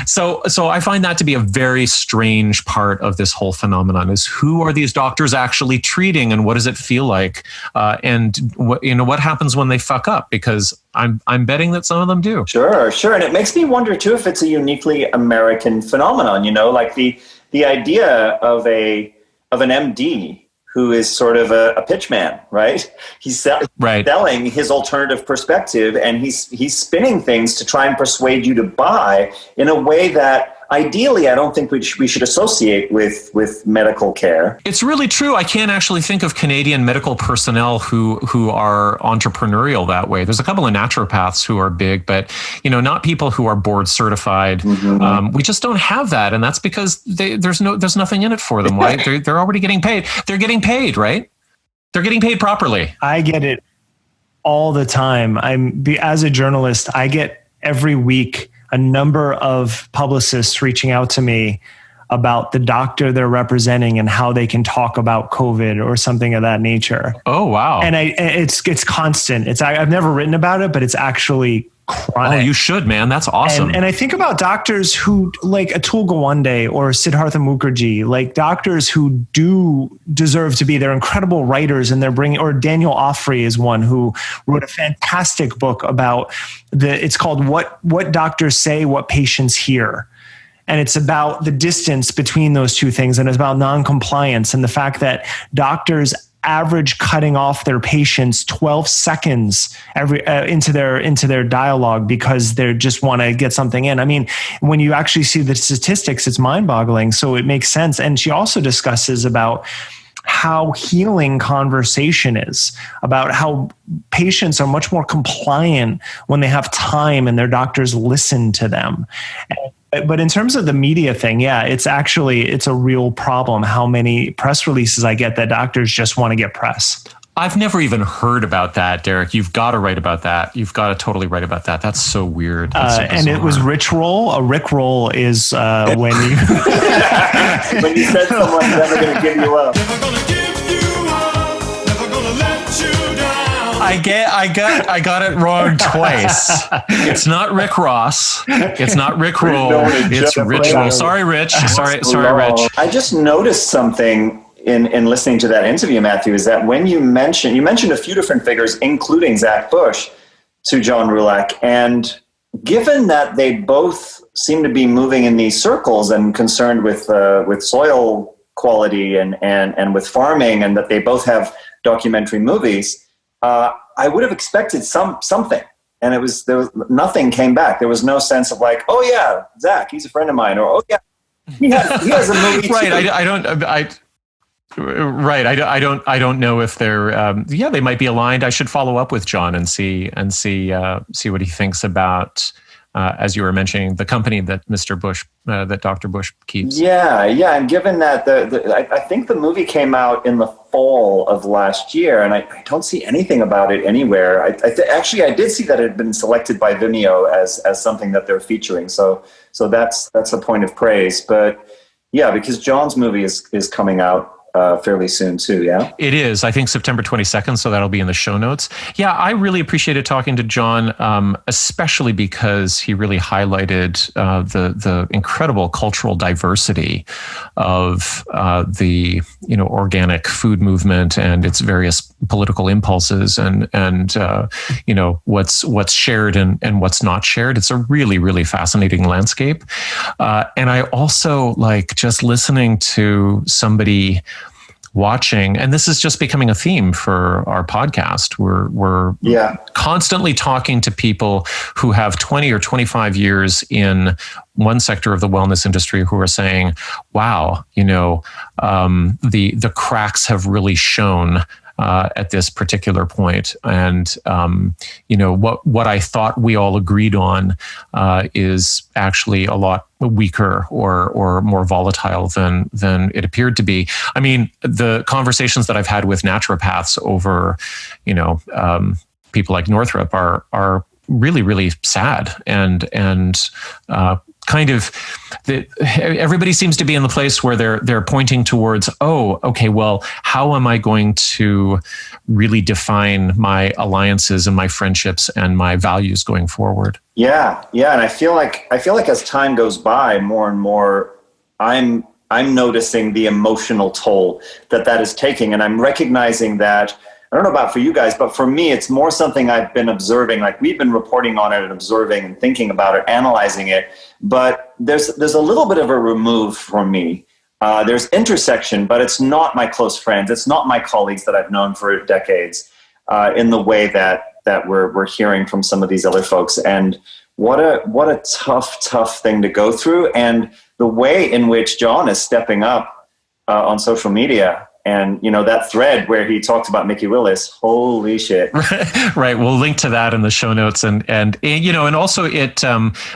So I find that to be a very strange part of this whole phenomenon, is who are these doctors actually treating, and what does it feel like? And what happens when they fuck up? Because I'm betting that some of them do. Sure. And it makes me wonder too if it's a uniquely American phenomenon. Like the idea of an MD who is sort of a pitchman, right? He's selling his alternative perspective, and he's spinning things to try and persuade you to buy in a way that ideally I don't think we should associate with medical care. It's really true. I can't actually think of Canadian medical personnel who are entrepreneurial that way. There's a couple of naturopaths who are big, but not people who are board certified. Mm-hmm. We just don't have that, and that's because there's nothing in it for them. Right? They're already getting paid. They're getting paid, right? They're getting paid properly. I get it all the time. As a journalist, I get every week a number of publicists reaching out to me about the doctor they're representing and how they can talk about COVID or something of that nature. Oh, wow. And it's constant. I've never written about it, but it's actually chronic. Oh, you should, man. That's awesome. And I think about doctors who, like Atul Gawande or Siddhartha Mukherjee, like doctors who do deserve to be, they're incredible writers, and or Daniel Offrey is one who wrote a fantastic book about it's called What Doctors Say, What Patients Hear. And it's about the distance between those two things. And it's about non-compliance and the fact that doctors average cutting off their patients 12 seconds into their dialogue because they just want to get something in. I mean, when you actually see the statistics, it's mind-boggling. So it makes sense. And she also discusses about how healing conversation is, about how patients are much more compliant when they have time and their doctors listen to them. But in terms of the media thing, yeah, it's a real problem how many press releases I get that doctors just want to get press. I've never even heard about that, Derek. You've got to write about that. You've got to totally write about that. That's so weird. That's so and it was Rich Roll. A Rick Roll is when you when you said someone's never going to give you up. Never gonna give you up, never gonna let you down. I got it wrong twice. It's not Rick Ross. It's not Rick Roll. It's Rich Roll. Sorry, Rich. Sorry, Rich. I just noticed something in listening to that interview, Matthew, is that when you mentioned a few different figures, including Zach Bush, to John Rulak, and given that they both seem to be moving in these circles and concerned with soil quality and with farming, and that they both have documentary movies, I would have expected something, and there was nothing came back. There was no sense of like, oh yeah, Zach, he's a friend of mine, or oh yeah, he has a movie too. Right. I don't know if they're. They might be aligned. I should follow up with John and see what he thinks about. As you were mentioning, the company that Mr. Bush, that Dr. Bush keeps. Yeah. And given that I think the movie came out in the fall of last year, and I don't see anything about it anywhere. Actually, I did see that it had been selected by Vimeo as something that they're featuring. So that's a point of praise. But yeah, because John's movie is coming out fairly soon too, yeah? It is. I think September 22nd, so that'll be in the show notes. Yeah, I really appreciated talking to John, especially because he really highlighted the incredible cultural diversity of the organic food movement and its various political impulses and what's shared and what's not shared. It's a really, really fascinating landscape. And I also like just listening to somebody watching, and this is just becoming a theme for our podcast. We're constantly talking to people who have 20 or 25 years in one sector of the wellness industry who are saying, wow, the cracks have really shown at this particular point. And, what I thought we all agreed on is actually a lot weaker or more volatile than it appeared to be. I mean, the conversations that I've had with naturopaths over, people like Northrop are really, really sad and kind of everybody seems to be in the place where they're pointing towards, oh, okay, well, how am I going to really define my alliances and my friendships and my values going forward? Yeah. And I feel like as time goes by, more and more, I'm noticing the emotional toll that is taking, and I'm recognizing that. I don't know about for you guys, but for me, it's more something I've been observing. Like we've been reporting on it and observing and thinking about it, analyzing it. But there's a little bit of a remove from me. There's intersection, but it's not my close friends. It's not my colleagues that I've known for decades in the way that we're hearing from some of these other folks. And what a tough thing to go through. And the way in which John is stepping up on social media. And, that thread where he talks about Mickey Willis, holy shit. Right. We'll link to that in the show notes. And also it,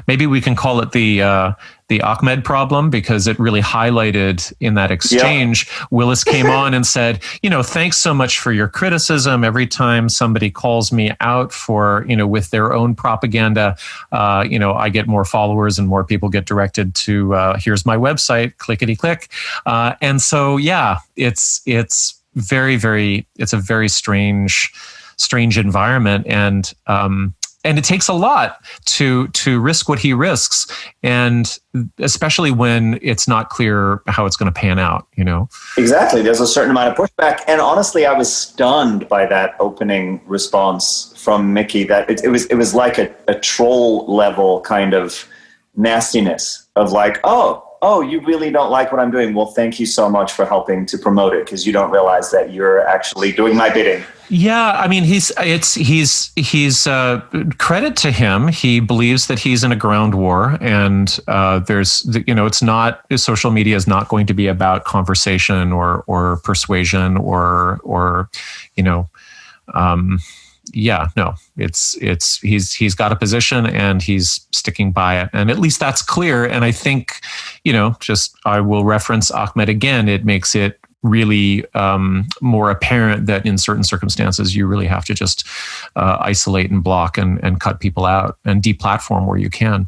maybe we can call it the the Ahmed problem, because it really highlighted in that exchange. Willis came on and said, thanks so much for your criticism. Every time somebody calls me out for, with their own propaganda, I get more followers and more people get directed to, here's my website, clickety click. And so, it's a very strange environment. And it takes a lot to risk what he risks, and especially when it's not clear how it's going to pan out, Exactly. There's a certain amount of pushback. And honestly, I was stunned by that opening response from Mickey, that it was like a troll level kind of nastiness of like, oh, you really don't like what I'm doing? Well, thank you so much for helping to promote it, because you don't realize that you're actually doing my bidding. Yeah, I mean, he's credit to him. He believes that he's in a ground war, and it's not, social media is not going to be about conversation or persuasion or he's got a position and he's sticking by it, and at least that's clear. And I think, I will reference Ahmed again. It makes it really more apparent that in certain circumstances you really have to just isolate and block and cut people out and deplatform where you can.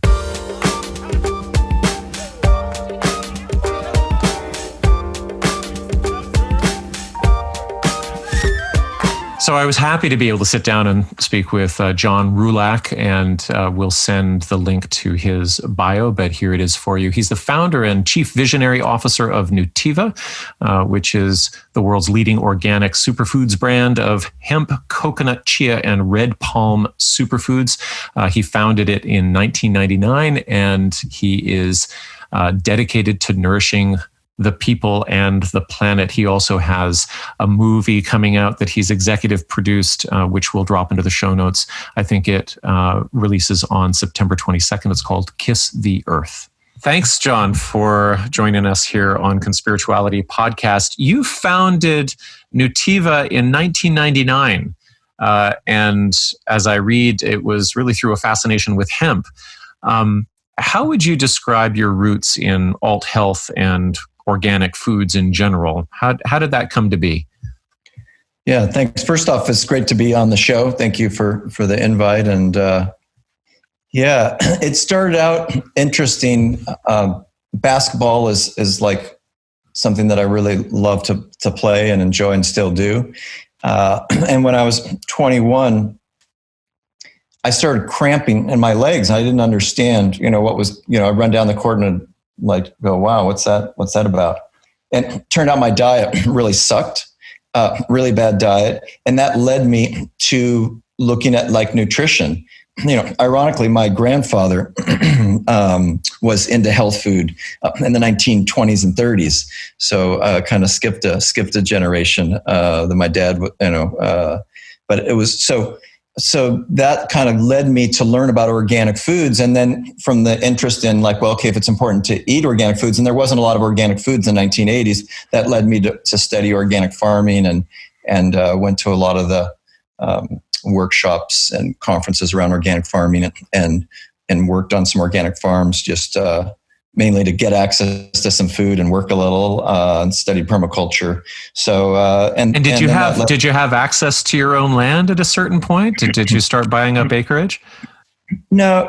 So I was happy to be able to sit down and speak with John Rulak, and we'll send the link to his bio, but here it is for you. He's the founder and chief visionary officer of Nutiva, which is the world's leading organic superfoods brand of hemp, coconut, chia, and red palm superfoods. He founded it in 1999, and he is dedicated to nourishing the people and the planet. He also has a movie coming out that he's executive produced, which we'll drop into the show notes. I think it releases on September 22nd. It's called Kiss the Earth. Thanks, John, for joining us here on Conspirituality Podcast. You founded Nutiva in 1999. And as I read, it was really through a fascination with hemp. How would you describe your roots in alt health and organic foods in general? How did that come to be? Yeah, thanks. First off, it's great to be on the show. Thank you for the invite. And it started out interesting. Basketball is like something that I really love to play and enjoy and still do. And when I was 21, I started cramping in my legs. I didn't understand, what was, I run down the court and like go, wow, what's that about? And it turned out my diet really sucked, really bad diet. And that led me to looking at like nutrition. Ironically, my grandfather was into health food in the 1920s and 30s. So kind of skipped a generation that my dad, but it was so that kind of led me to learn about organic foods. And then from the interest in like, well, okay, if it's important to eat organic foods, and there wasn't a lot of organic foods in the 1980s, that led me to study organic farming and went to a lot of the workshops and conferences around organic farming and worked on some organic farms, just mainly to get access to some food and work a little, and studied permaculture. So, did you have access to your own land at a certain point? Did you start buying up acreage? No.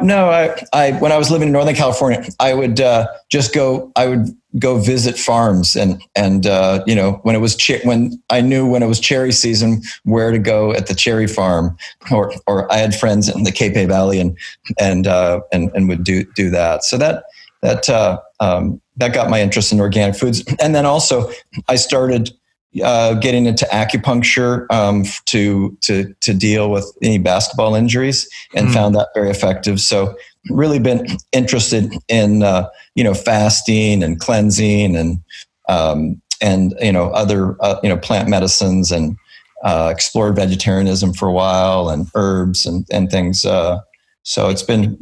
I when I was living in Northern California, I would go visit farms and when it was when I knew when it was cherry season where to go at the cherry farm, or I had friends in the Capay Valley and would do that. So that got my interest in organic foods. And then also I started getting into acupuncture to deal with any basketball injuries, and found that very effective. So really been interested in fasting and cleansing and other plant medicines, and explored vegetarianism for a while, and herbs and things. So it's been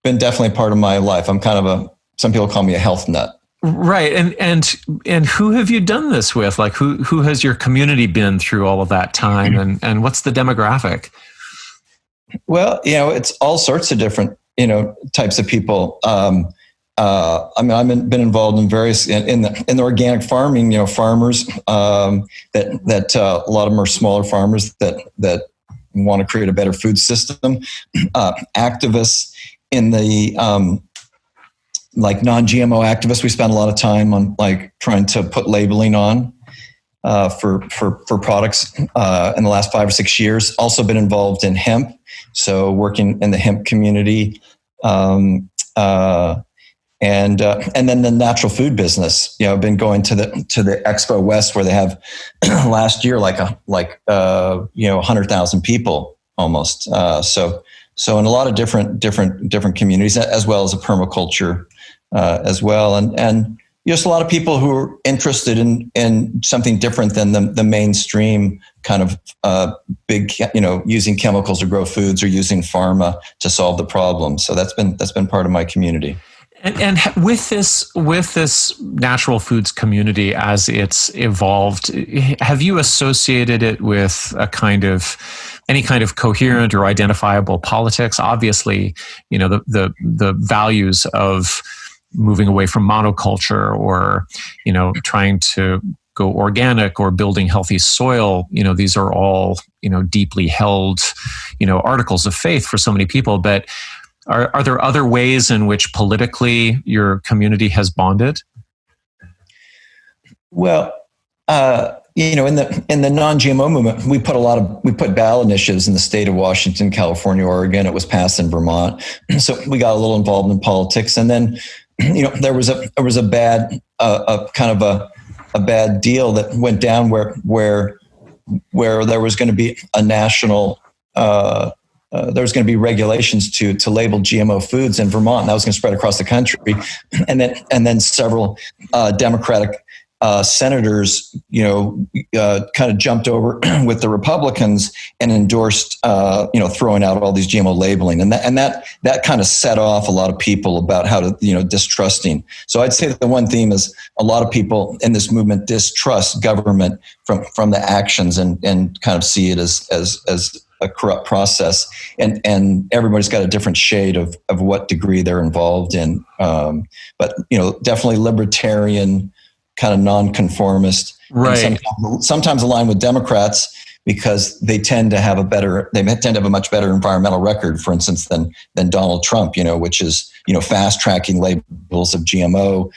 definitely part of my life. I'm kind of some people call me a health nut. Right. And who have you done this with? Like who has your community been through all of that time, and what's the demographic? Well, it's all sorts of different, types of people. I've been involved in various in the organic farming. Farmers that a lot of them are smaller farmers that want to create a better food system. Activists in the like non-GMO activists. We spend a lot of time on like trying to put labeling on for products in the last 5 or 6 years. Also been involved in hemp, so working in the hemp community. And then the natural food business. I've been going to the Expo West where they have last year like 100,000 people almost. So in a lot of different communities, as well as a permaculture as well, and just a lot of people who are interested in something different than the mainstream kind of big, using chemicals to grow foods or using pharma to solve the problem. So that's been part of my community. And with this natural foods community as it's evolved, have you associated it with any kind of coherent or identifiable politics? Obviously, the values of moving away from monoculture or, trying to go organic or building healthy soil, these are all, deeply held, articles of faith for so many people. But are there other ways in which politically your community has bonded? Well, in the non-GMO movement, we put ballot initiatives in the state of Washington, California, Oregon. It was passed in Vermont, so we got a little involved in politics. And then, there was a bad a bad deal that went down where there was going to be a national. There was going to be regulations to label GMO foods in Vermont, and that was going to spread across the country. And then several Democratic senators, kind of jumped over with the Republicans and endorsed, throwing out all these GMO labeling, and that kind of set off a lot of people about how to, distrusting. So I'd say that the one theme is a lot of people in this movement distrust government from the actions and kind of see it as a corrupt process, and everybody's got a different shade of what degree they're involved in. But definitely libertarian, kind of nonconformist, right? Sometimes aligned with Democrats because they tend to have a much better environmental record, for instance, than Donald Trump. Which is fast tracking labels of GMO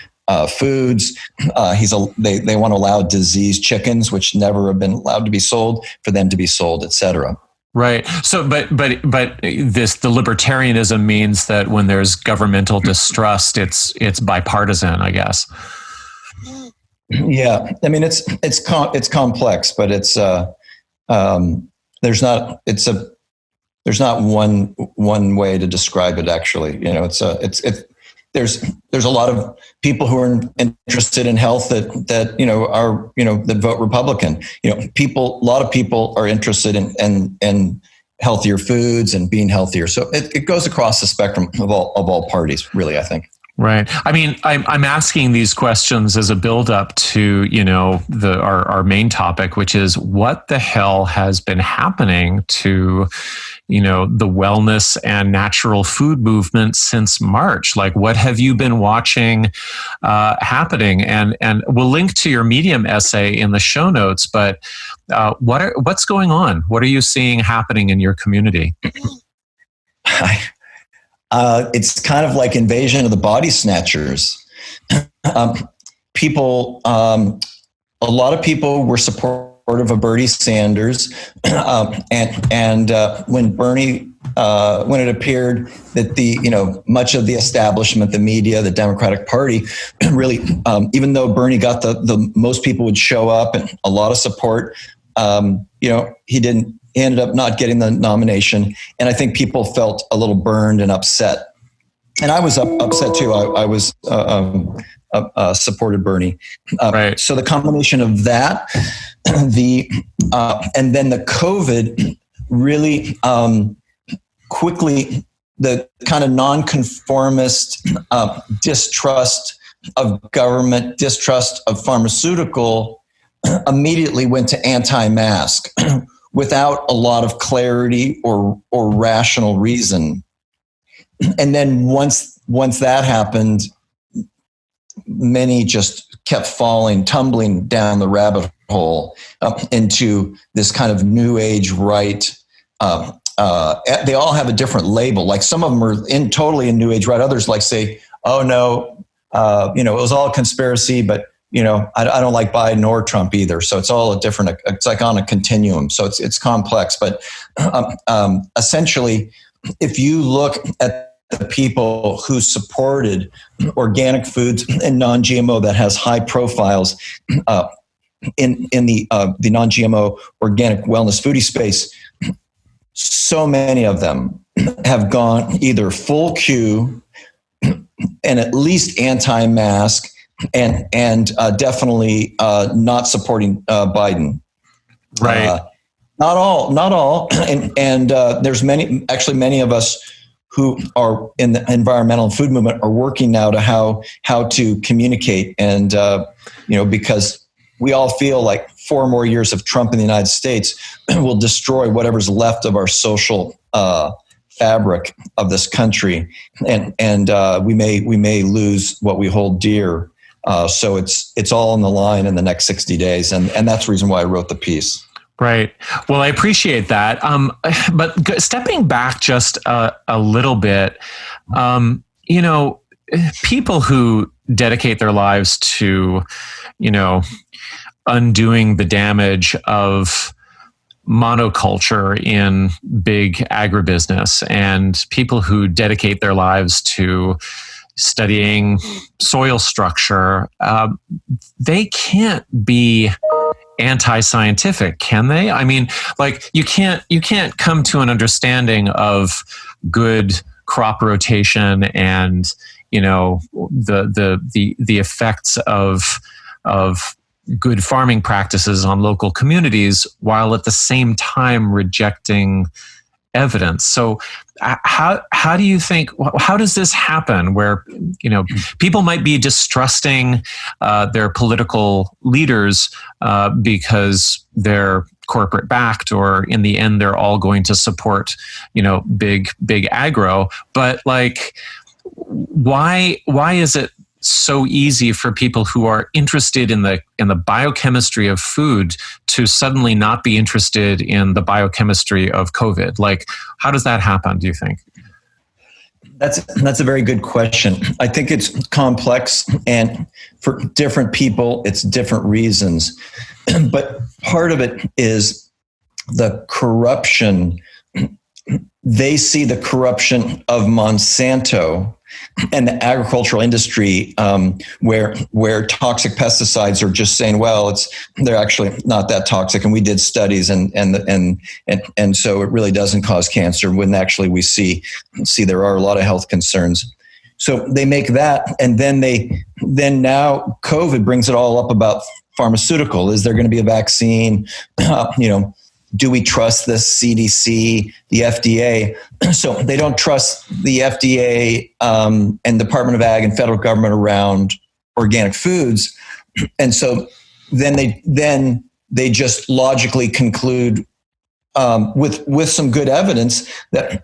foods. They want to allow diseased chickens, which never have been allowed to be sold, for them to be sold, et cetera. Right. So, but the libertarianism means that when there's governmental distrust, it's bipartisan, I guess. Yeah, I mean it's complex, but there's not one way to describe it. Actually, there's a lot of people who are interested in health that vote Republican. A lot of people are interested in healthier foods and being healthier. So it goes across the spectrum of all parties, really, I think. Right. I mean, I'm asking these questions as a build-up to, our main topic, which is what the hell has been happening to, the wellness and natural food movement since March? Like, what have you been watching happening? And we'll link to your Medium essay in the show notes. But what's going on? What are you seeing happening in your community? It's kind of like invasion of the body snatchers. People, a lot of people were supportive of Bernie Sanders, and when it appeared that much of the establishment, the media, the Democratic Party, really, even though Bernie got the most people would show up and a lot of support, he didn't. He ended up not getting the nomination, and I think people felt a little burned and upset. And I was upset too. I was supported Bernie. Right. So the combination of that, and then the COVID really quickly, the kind of nonconformist distrust of government, distrust of pharmaceutical, immediately went to anti-mask. Without a lot of clarity or rational reason. And then once that happened, many just kept tumbling down the rabbit hole into this kind of new age right. They all have a different label. Like some of them are totally in new age right. Others like say, oh no, it was all a conspiracy, but I don't like Biden or Trump either. So it's all it's like on a continuum. So it's complex, but essentially, if you look at the people who supported organic foods and non-GMO that has high profiles in the non-GMO organic wellness foodie space, so many of them have gone either full Q and at least anti-mask and definitely not supporting Biden. Right. Not all, and there's many of us who are in the environmental and food movement are working now to how to communicate, and because we all feel like 4 more years of Trump in the United States will destroy whatever's left of our social fabric of this country, and we may lose what we hold dear. So it's all on the line in the next 60 days, and that's the reason why I wrote the piece. Right. Well, I appreciate that. But stepping back just a little bit, people who dedicate their lives to, undoing the damage of monoculture in big agribusiness, and people who dedicate their lives to studying soil structure, they can't be anti-scientific, can they? I mean, like you can't come to an understanding of good crop rotation and the effects of good farming practices on local communities while at the same time rejecting evidence. So how do you think, how does this happen where, people might be distrusting their political leaders because they're corporate backed, or in the end, they're all going to support, big agro, but like, why is it so easy for people who are interested in the biochemistry of food to suddenly not be interested in the biochemistry of COVID? Like, how does that happen, do you think? That's a very good question. I think it's complex, and for different people, it's different reasons. But part of it is the corruption. They see the corruption of Monsanto and the agricultural industry, where toxic pesticides are just saying, well, they're actually not that toxic, and we did studies, and so it really doesn't cause cancer. When actually we see there are a lot of health concerns. So they make that, and then now COVID brings it all up about pharmaceutical. Is there going to be a vaccine? Do we trust the CDC, the FDA? So they don't trust the FDA and Department of Ag and federal government around organic foods, and so then they just logically conclude with some good evidence that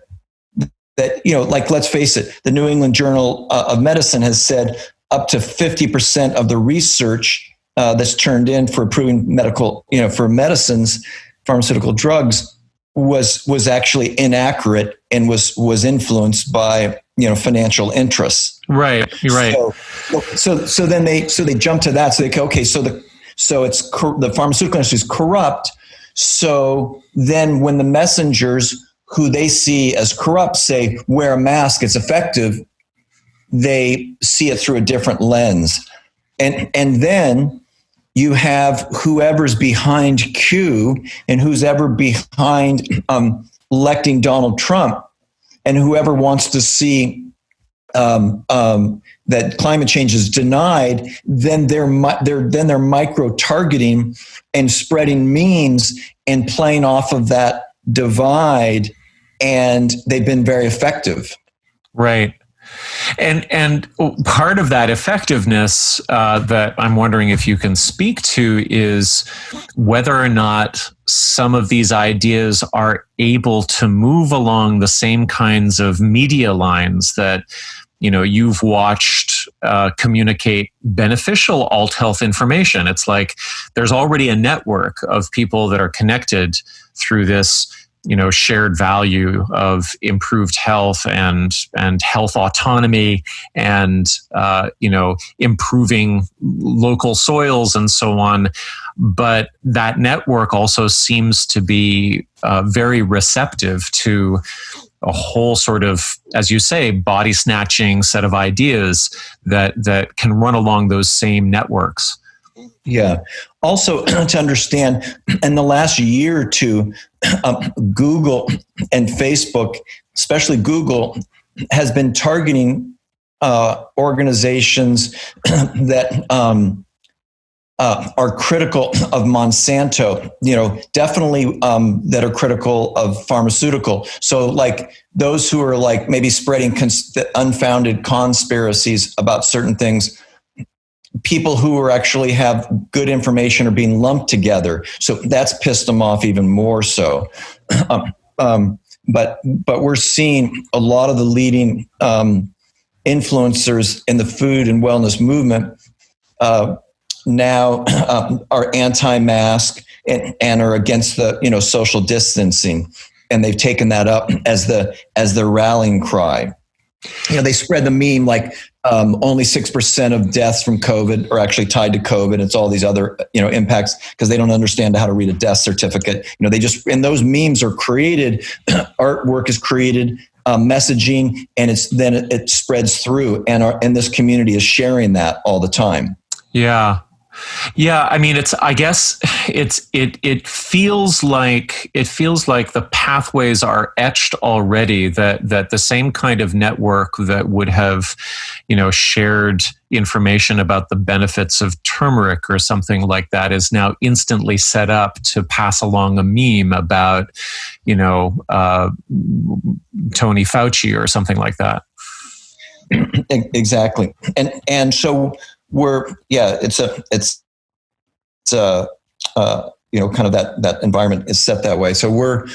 like, let's face it, the New England Journal of Medicine has said up to 50% of the research that's turned in for approving medical, for medicines, pharmaceutical drugs, was actually inaccurate and was influenced by financial interests. Right, you're right. So then they jump to that. So they go, okay, so it's the pharmaceutical industry is corrupt. So then when the messengers who they see as corrupt say wear a mask, it's effective, they see it through a different lens, and then you have whoever's behind Q and who's ever behind electing Donald Trump, and whoever wants to see that climate change is denied, then they're micro targeting and spreading memes and playing off of that divide, and they've been very effective. Right. And part of that effectiveness that I'm wondering if you can speak to is whether or not some of these ideas are able to move along the same kinds of media lines that, you've watched communicate beneficial alt health information. It's like there's already a network of people that are connected through this, shared value of improved health and health autonomy and, improving local soils and so on. But that network also seems to be very receptive to a whole sort of, as you say, body snatching set of ideas that can run along those same networks. Yeah. Also, to understand, in the last year or two, Google and Facebook, especially Google, has been targeting organizations that are critical of Monsanto, definitely that are critical of pharmaceutical. So like those who are like maybe spreading unfounded conspiracies about certain things, people who are actually have good information are being lumped together. So that's pissed them off even more so. But we're seeing a lot of the leading influencers in the food and wellness movement now are anti-mask and are against the social distancing, and they've taken that up as the rallying cry. They spread the meme like only 6% of deaths from COVID are actually tied to COVID. It's all these other impacts because they don't understand how to read a death certificate. And those memes are created, artwork is created, messaging, and it spreads through, and this community is sharing that all the time. Yeah. Yeah, I mean, it feels like the pathways are etched already. That the same kind of network that would have, shared information about the benefits of turmeric or something like that is now instantly set up to pass along a meme about, Tony Fauci or something like that. Exactly, and so. It's kind of that environment is set that way. So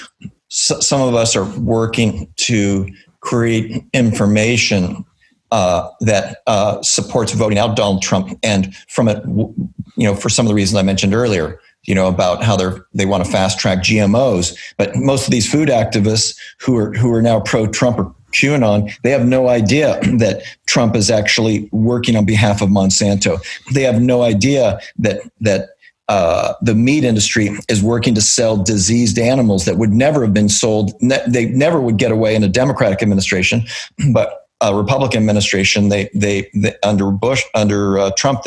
some of us are working to create information that supports voting out Donald Trump, and from it, for some of the reasons I mentioned earlier, about how they want to fast track GMOs, but most of these food activists who are now pro-Trump or QAnon, they have no idea that Trump is actually working on behalf of Monsanto. They have no idea that the meat industry is working to sell diseased animals that would never have been sold. They never would get away in a Democratic administration, but a Republican administration, they under Bush, under Trump,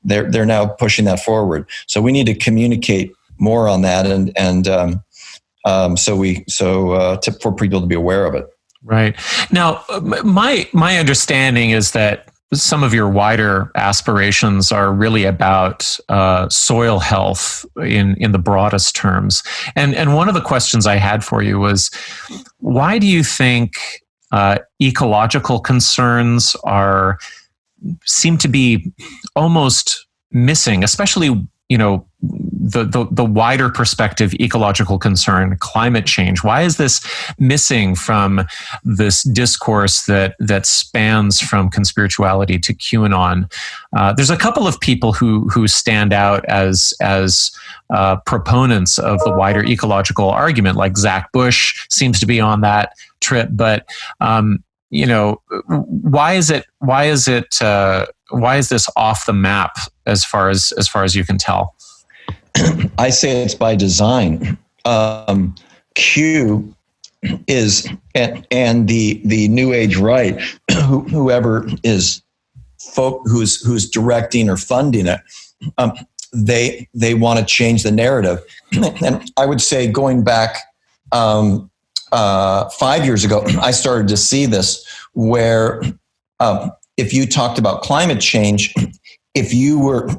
they're now pushing that forward. So we need to communicate more on that, for people to be aware of it. Right. Now, my understanding is that some of your wider aspirations are really about soil health in the broadest terms. And one of the questions I had for you was, why do you think ecological concerns seem to be almost missing, especially the wider perspective, ecological concern, climate change? Why is this missing from this discourse that spans from conspirituality to QAnon? There's a couple of people who stand out as proponents of the wider ecological argument, like Zach Bush seems to be on that trip, but why is this off the map as far as you can tell? I say it's by design. Q is and the New Age right, whoever is who's directing or funding it, they want to change the narrative. And I would say going back 5 years ago, I started to see this where if you talked about climate change, if you were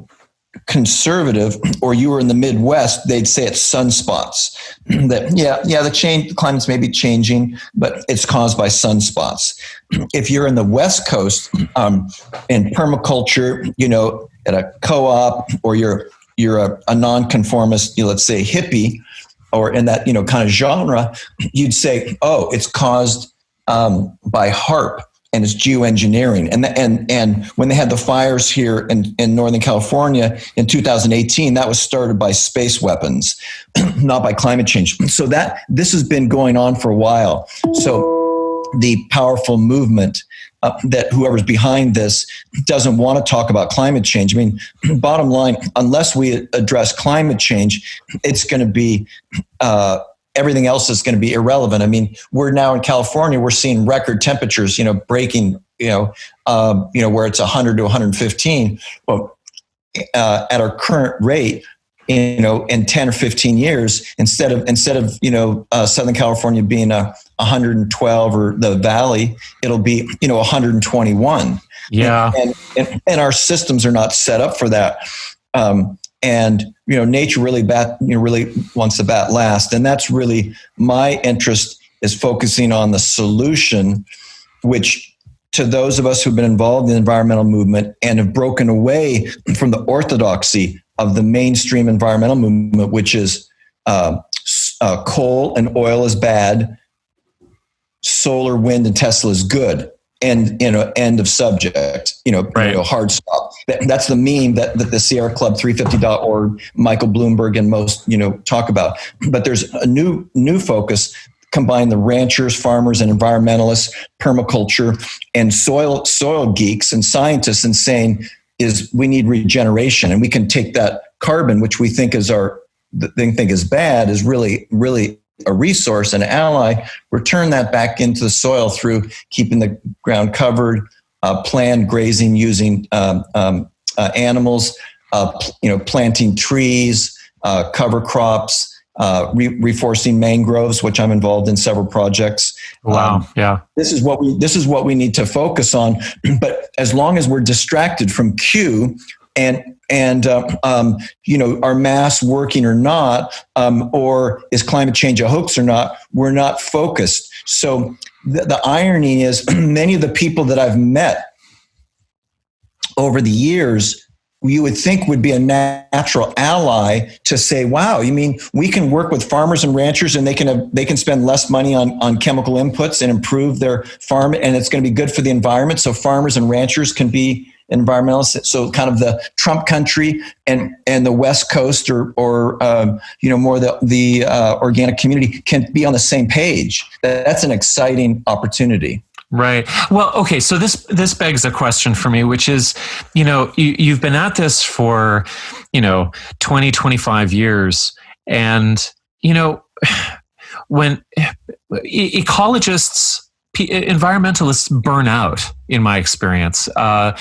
conservative or you were in the Midwest, they'd say it's sunspots. That the climate's maybe changing, but it's caused by sunspots. If you're in the West Coast, in permaculture, at a co-op, or you're a nonconformist, let's say hippie, or in that kind of genre, you'd say, oh, it's caused by HARP, and it's geoengineering. And when they had the fires here in Northern California in 2018, that was started by space weapons, not by climate change. So this has been going on for a while. So the powerful movement that whoever's behind this doesn't want to talk about climate change. I mean, bottom line, unless we address climate change, it's going to be everything else is going to be irrelevant. I mean, we're now in California, we're seeing record temperatures, breaking, where it's 100 to 115. Well, at our current rate, in 10 or 15 years, instead of Southern California being 112 or the Valley, it'll be 121. Yeah, and our systems are not set up for that. And nature really wants to bat last, and that's really my interest, is focusing on the solution, which to those of us who've been involved in the environmental movement and have broken away from the orthodoxy of the mainstream environmental movement, which is coal and oil is bad, solar, wind, and Tesla is good. And end of subject. Right. Hard stop. That's the meme that the Sierra Club 350.org, Michael Bloomberg, and most talk about. But there's a new focus. Combine the ranchers, farmers, and environmentalists, permaculture, and soil geeks and scientists, and saying we need regeneration, and we can take that carbon, which we think is bad, is really a resource, an ally, return that back into the soil through keeping the ground covered, planned grazing using animals, planting trees, cover crops, reforesting mangroves, which I'm involved in several projects. Wow. Yeah. This is what we need to focus on. But as long as we're distracted from Q and our mass working or not, or is climate change a hoax or not, we're not focused. So the irony is, many of the people that I've met over the years, you would think would be a natural ally to say, wow, you mean we can work with farmers and ranchers, and they can spend less money on chemical inputs and improve their farm, and it's going to be good for the environment. So farmers and ranchers can be environmentalists. So kind of the Trump country and the West Coast or more the organic community can be on the same page. That's an exciting opportunity. Right. Well, okay. So this begs a question for me, which is, you've been at this for, 20, 25 years. And, when ecologists, environmentalists burn out, in my experience. There's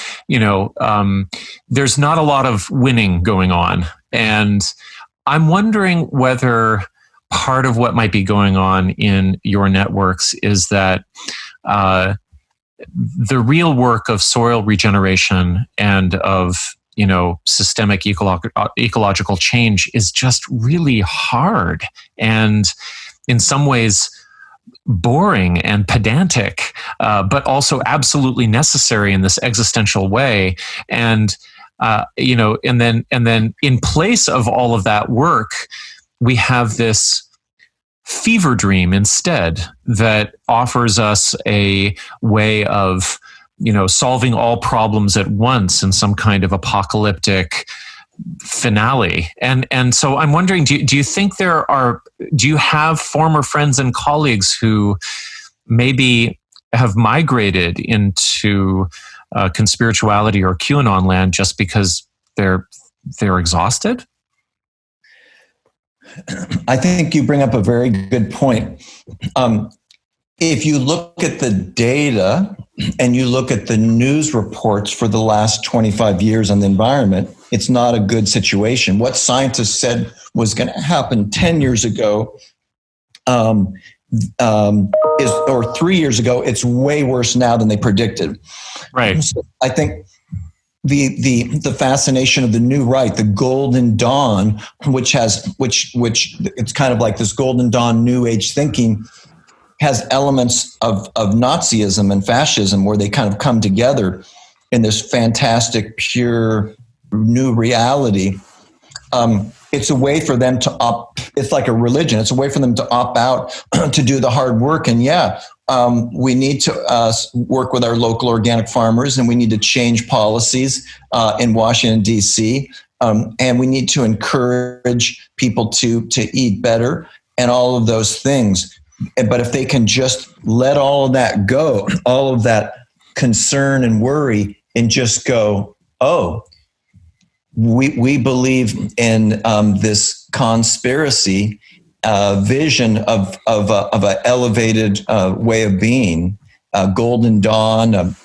not a lot of winning going on. And I'm wondering whether part of what might be going on in your networks is that the real work of soil regeneration and of systemic ecological change is just really hard, and in some ways boring and pedantic, but also absolutely necessary in this existential way. And and then in place of all of that work, we have this fever dream instead that offers us a way of, solving all problems at once in some kind of apocalyptic finale. And so I'm wondering, do you think do you have former friends and colleagues who maybe have migrated into conspirituality or QAnon land just because they're exhausted? I think you bring up a very good point. If you look at the data and you look at the news reports for the last 25 years on the environment, it's not a good situation. What scientists said was going to happen 10 years ago or 3 years ago, it's way worse now than they predicted. Right. So I think the fascination of the new right, the golden dawn, which it's kind of like this golden dawn new age thinking, has elements of Nazism and fascism, where they kind of come together in this fantastic, pure new reality. It's a way for them to it's like a religion. It's a way for them to opt out to do the hard work. And we need to work with our local organic farmers, and we need to change policies in Washington, D.C., and we need to encourage people to eat better and all of those things. But if they can just let all of that go, all of that concern and worry, and just go, oh, we believe in this conspiracy vision of an elevated way of being, golden dawn, a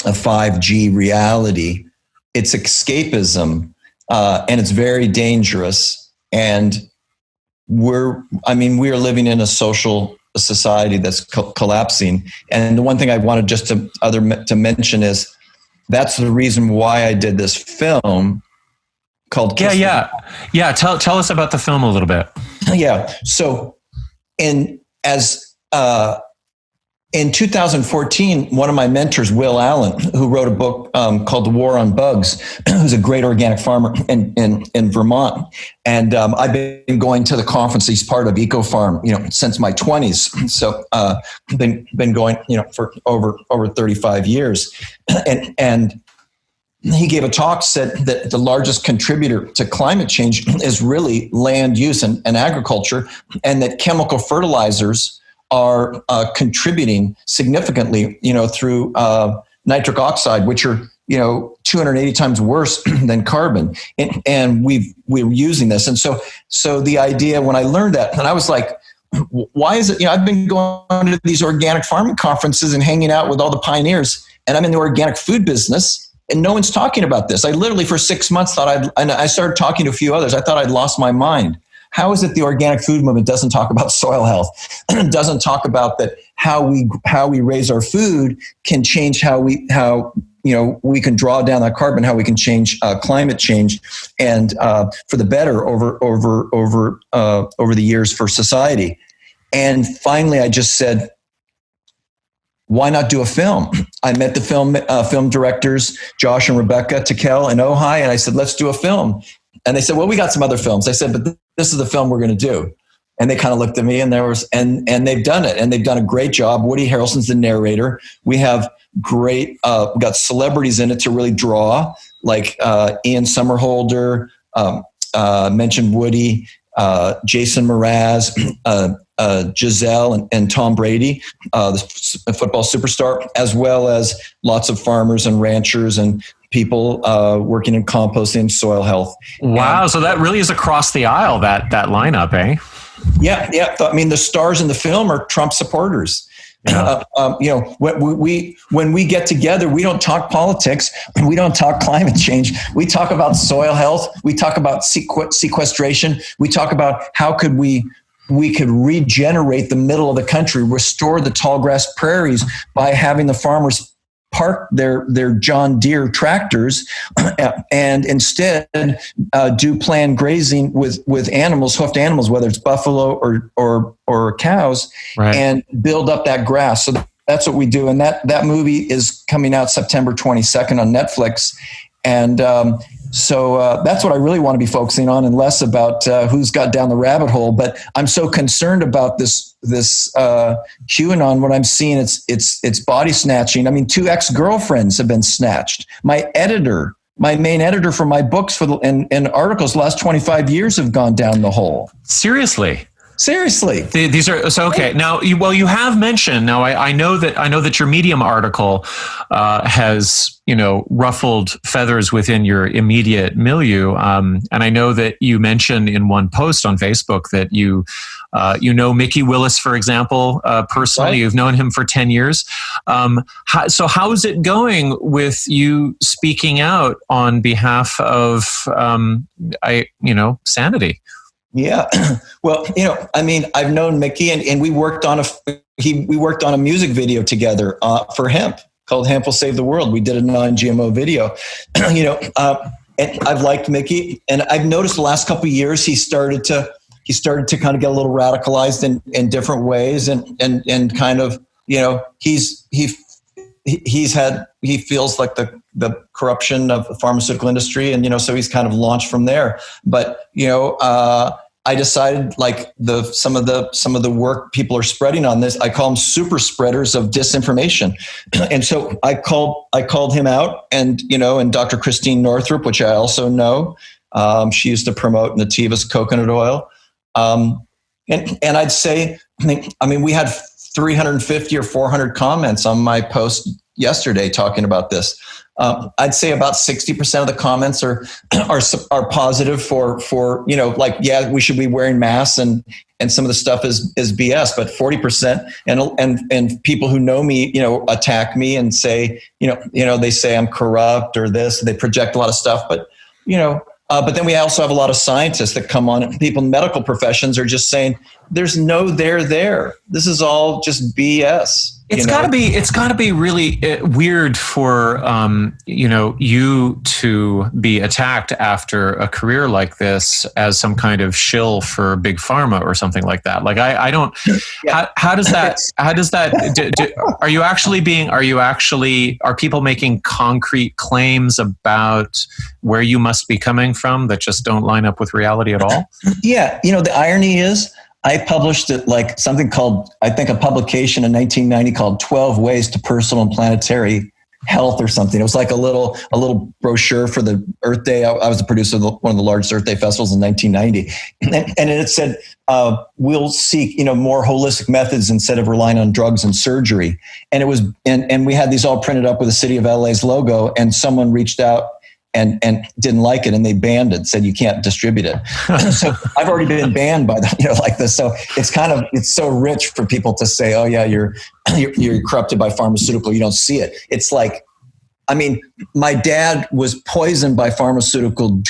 5G reality. It's escapism, and it's very dangerous. And we are living in a social society that's collapsing. And the one thing I wanted just to mention is that's the reason why I did this film called. Yeah. Tell us about the film a little bit. Yeah. So in 2014, one of my mentors, Will Allen, who wrote a book called The War on Bugs, who's a great organic farmer in Vermont. And I've been going to the conference. He's part of Eco Farm, since my 20s. So been going, for over 35 years. And he gave a talk, said that the largest contributor to climate change is really land use and agriculture, and that chemical fertilizers are contributing significantly, through nitric oxide, which are 280 times worse than carbon, and we're using this. And so the idea, when I learned that, and I was like, why is it? I've been going to these organic farming conferences and hanging out with all the pioneers, and I'm in the organic food business, and no one's talking about this. I literally for 6 months thought I started talking to a few others. I thought I'd lost my mind. How is it the organic food movement doesn't talk about soil health, doesn't talk about that how we raise our food can change how we can draw down that carbon, how we can change climate change, and for the better over the years for society. And finally, I just said, why not do a film? I met the film directors, Josh and Rebecca Tikel in Ojai, and I said, let's do a film. And they said, well, we got some other films. I said, but this is the film we're going to do. And they kind of looked at me, and and they've done it, and they've done a great job. Woody Harrelson's the narrator. We have we got celebrities in it to really draw, like Ian Somerhalder, mentioned Woody, Jason Mraz, Giselle and Tom Brady, the football superstar, as well as lots of farmers and ranchers and people working in composting, soil health. Wow. So that really is across the aisle, that lineup, eh? Yeah. I mean, the stars in the film are Trump supporters. Yeah. When we get together, we don't talk politics. We don't talk climate change. We talk about soil health. We talk about sequestration. We talk about how could we could regenerate the middle of the country, restore the tall grass prairies by having the farmers park their John Deere tractors and instead do planned grazing with animals, hoofed animals, whether it's buffalo or cows, right, and build up that grass. So that's what we do. And that movie is coming out September 22nd on Netflix. And so that's what I really want to be focusing on, and less about who's got down the rabbit hole. But I'm so concerned about this QAnon. What I'm seeing, it's body snatching. I mean, 2 ex-girlfriends have been snatched. My main editor for my books and articles the last 25 years have gone down the hole. Seriously. These are so okay. Now, you have mentioned. Now, I know that your Medium article has ruffled feathers within your immediate milieu, and I know that you mentioned in one post on Facebook that you know Mickey Willis, for example, personally. Right. You've known him for 10 years. So how is it going with you speaking out on behalf of sanity? Yeah. Well, I've known Mickey and we worked on a music video together for hemp called Hemp Will Save the World. We did a non-GMO video, and I've liked Mickey, and I've noticed the last couple of years, he started to kind of get a little radicalized in different ways. And kind of, he feels like the corruption of the pharmaceutical industry, and so he's kind of launched from there. But I decided like some of the work people are spreading on this, I call them super spreaders of disinformation. And so I called him out, and, and Dr. Christine Northrup, which I also know, she used to promote Nativa's coconut oil. And I'd say, we had 350 or 400 comments on my post yesterday talking about this. I'd say about 60% of the comments are positive for yeah, we should be wearing masks, and some of the stuff is BS. But 40% and people who know me, attack me and say, they say I'm corrupt or this. They project a lot of stuff, but but then we also have a lot of scientists that come on, and people in medical professions are just saying there's no there. This is all just BS. It's gotta be really weird for you to be attacked after a career like this as some kind of shill for big pharma or something like that. Like I don't. Yeah. How does that? Are people making concrete claims about where you must be coming from that just don't line up with reality at all? Yeah, the irony is, I published it like something called, I think, a publication in 1990 called 12 Ways to Personal and Planetary Health or something. It was like a little brochure for the Earth Day. I was the producer of one of the largest Earth Day festivals in 1990. And it said, we'll seek, more holistic methods instead of relying on drugs and surgery. And it was, and we had these all printed up with the City of LA's logo, and someone reached out and didn't like it, and they banned it, said you can't distribute it. So I've already been banned by like this. So it's so rich for people to say, oh yeah, you're corrupted by pharmaceutical. You don't see it. It's like, my dad was poisoned by a pharmaceutical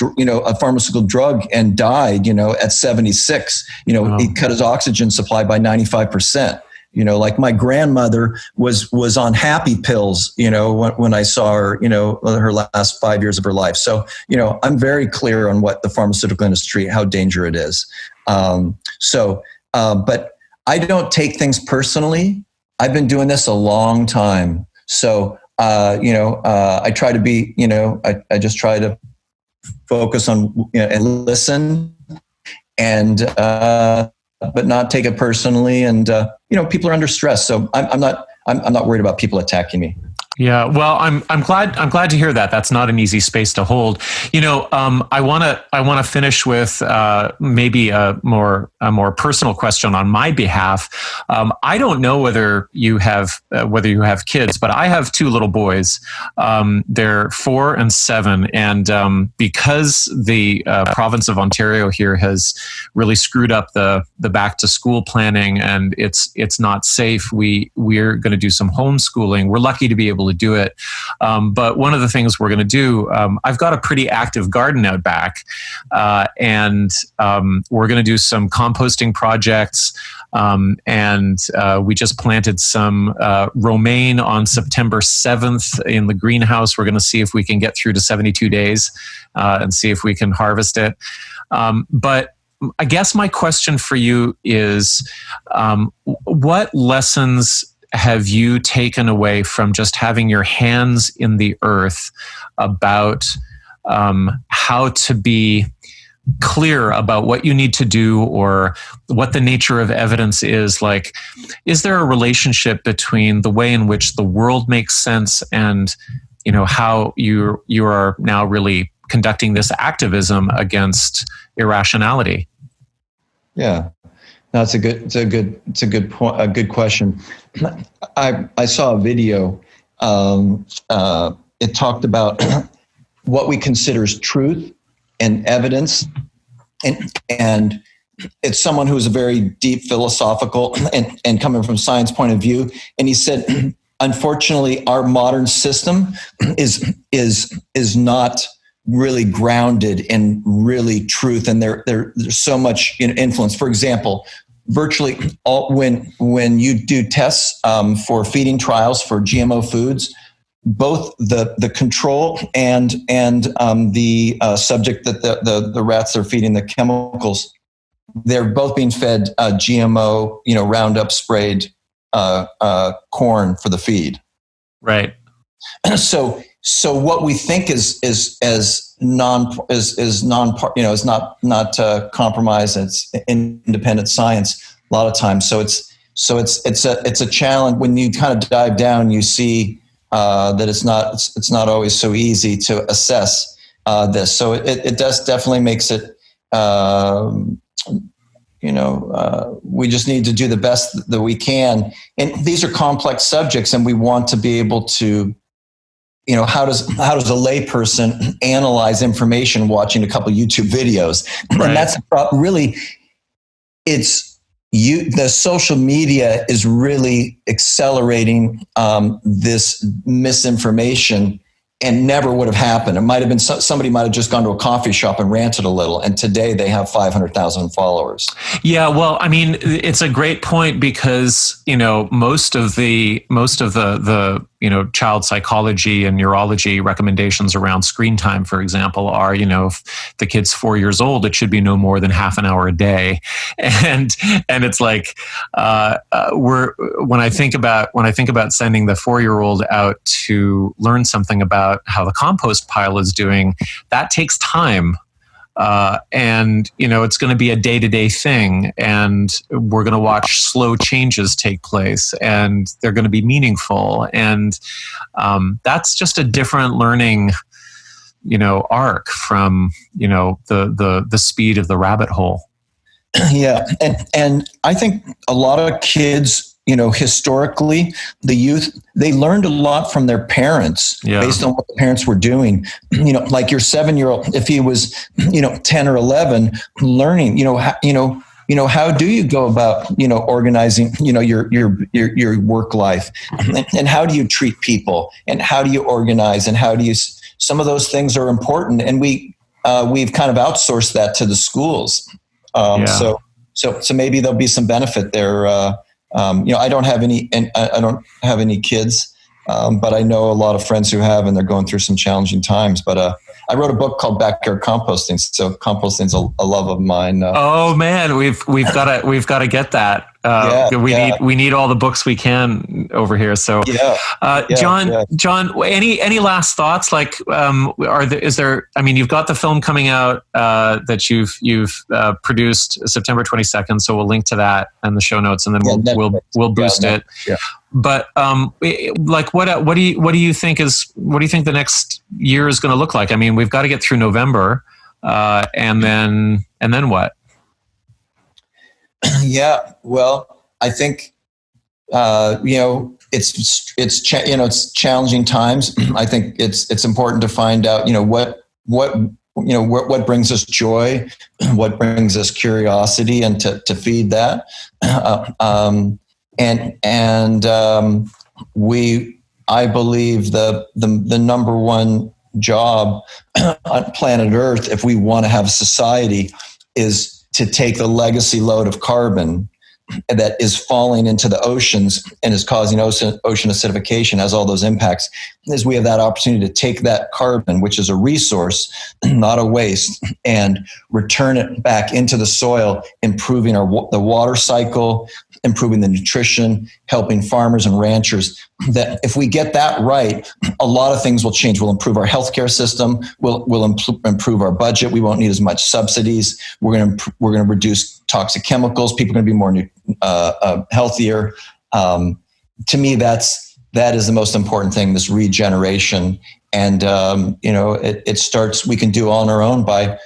drug and died, at 76. Wow. He cut his oxygen supply by 95%. Like my grandmother was on happy pills, when I saw her, her last 5 years of her life. So, I'm very clear on what the pharmaceutical industry, how dangerous it is. But I don't take things personally. I've been doing this a long time. So, I try to be, I just try to focus on, and listen, and, but not take it personally. And, people are under stress. So I'm not worried about people attacking me. Yeah, well, I'm glad to hear that. That's not an easy space to hold. I want to finish with maybe a more personal question on my behalf. I don't know whether you have kids, but I have two little boys. They're 4 and 7, and because the province of Ontario here has really screwed up the back to school planning, and it's not safe. We're going to do some homeschooling. We're lucky to be able to do it. But one of the things we're going to do, I've got a pretty active garden out back, and we're going to do some composting projects. And we just planted some romaine on September 7th in the greenhouse. We're going to see if we can get through to 72 days and see if we can harvest it. But I guess my question for you is, what lessons have you taken away from just having your hands in the earth about how to be clear about what you need to do, or what the nature of evidence is? Like, is there a relationship between the way in which the world makes sense and, how you are now really conducting this activism against irrationality? Yeah. No, it's a good point. A good question. I saw a video. It talked about what we consider as truth and evidence, and it's someone who's a very deep philosophical and coming from science point of view. And he said, unfortunately, our modern system is not really grounded in really truth, and there's so much influence. For example, virtually all, when you do tests for feeding trials for GMO foods, both the control and the subject that the rats are feeding the chemicals, they're both being fed GMO, Roundup sprayed corn for the feed. Right. So so what we think is not compromised. It's independent science a lot of times. So it's a challenge when you kind of dive down. You see that it's not always so easy to assess this. So it does definitely makes it. We just need to do the best that we can. And these are complex subjects, and we want to be able to, how does a layperson analyze information watching a couple YouTube videos? Right. And that's really, the social media is really accelerating this misinformation. And never would have happened. It might have been somebody might have just gone to a coffee shop and ranted a little, and today they have 500,000 followers. Yeah, well, I mean, it's a great point because most of the child psychology and neurology recommendations around screen time, for example, are if the kid's 4 years old, it should be no more than half an hour a day, and it's like when I think about sending the 4-year-old out to learn something about how the compost pile is doing, that takes time. And it's going to be a day-to-day thing, and we're going to watch slow changes take place, and they're going to be meaningful. And that's just a different learning, arc from, the speed of the rabbit hole. Yeah. And I think a lot of kids, historically, the youth, they learned a lot from their parents based on what the parents were doing. Like your 7-year-old, if he was, 10 or 11, learning, how do you go about, organizing, your work life, and how do you treat people, and how do you organize, and how do you, some of those things are important. And we've kind of outsourced that to the schools. So maybe there'll be some benefit there. I don't have any kids, but I know a lot of friends who have, and they're going through some challenging times. But I wrote a book called Backyard Composting. So composting's a love of mine. Oh man, we've got to get that. We need all the books we can over here. So, John, any last thoughts? Like, you've got the film coming out that you've produced September 22nd. So we'll link to that in the show notes, and then we'll boost it. Yeah. But what do you think the next year is going to look like? I mean, we've got to get through November, and then what? Yeah, well, I think it's challenging times. I think it's important to find out what brings us joy, what brings us curiosity, and to feed that. I believe the number one job on planet Earth, if we want to have society, is to take the legacy load of carbon that is falling into the oceans and is causing ocean acidification, has all those impacts, is we have that opportunity to take that carbon, which is a resource, not a waste, and return it back into the soil, improving the water cycle, improving the nutrition, helping farmers and ranchers. That if we get that right, a lot of things will change. We'll improve our healthcare system. We'll improve our budget. We won't need as much subsidies. We're going to reduce toxic chemicals. People are going to be more healthier. To me, that is the most important thing. This regeneration, and it starts. We can do on our own by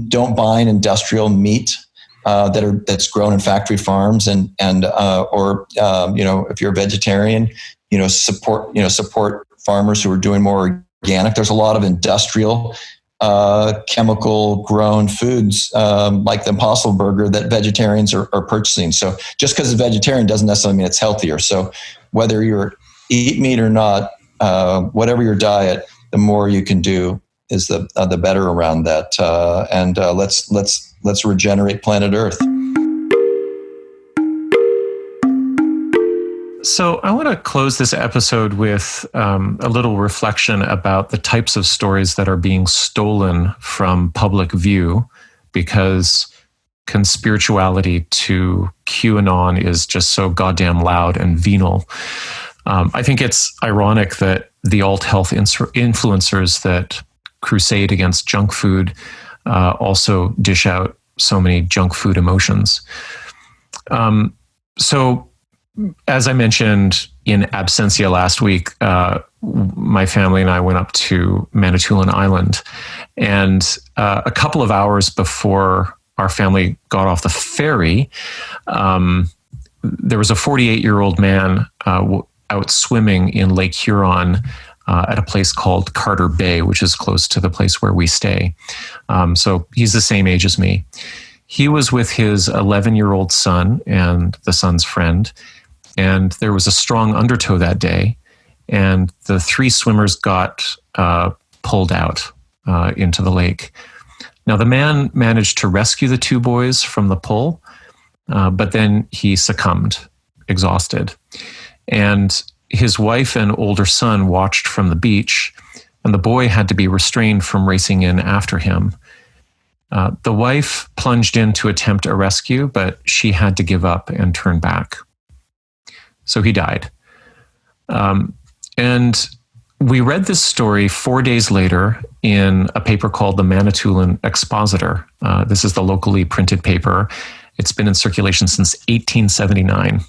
don't buying industrial meat. That's grown in factory farms, or if you're a vegetarian, support farmers who are doing more organic. There's a lot of industrial chemical grown foods like the Impossible Burger that vegetarians are purchasing. So just because it's vegetarian doesn't necessarily mean it's healthier. So whether you eat meat or not, whatever your diet, the more you can do is the better around that. Let's regenerate planet Earth. So I want to close this episode with a little reflection about the types of stories that are being stolen from public view, because conspirituality to QAnon is just so goddamn loud and venal. I think it's ironic that the alt health influencers that crusade against junk food also dish out so many junk food emotions. So, as I mentioned in absentia last week, my family and I went up to Manitoulin Island, and a couple of hours before our family got off the ferry, there was a 48-year-old man out swimming in Lake Huron at a place called Carter Bay, which is close to the place where we stay. So he's the same age as me. He was with his 11-year-old son and the son's friend, and there was a strong undertow that day, and the three swimmers got pulled out into the lake. Now, the man managed to rescue the two boys from the pull, but then he succumbed, exhausted. And his wife and older son watched from the beach, and the boy had to be restrained from racing in after him. The wife plunged in to attempt a rescue, but she had to give up and turn back. So he died. And we read this story 4 days later in a paper called the Manitoulin Expositor. This is the locally printed paper. It's been in circulation since 1879.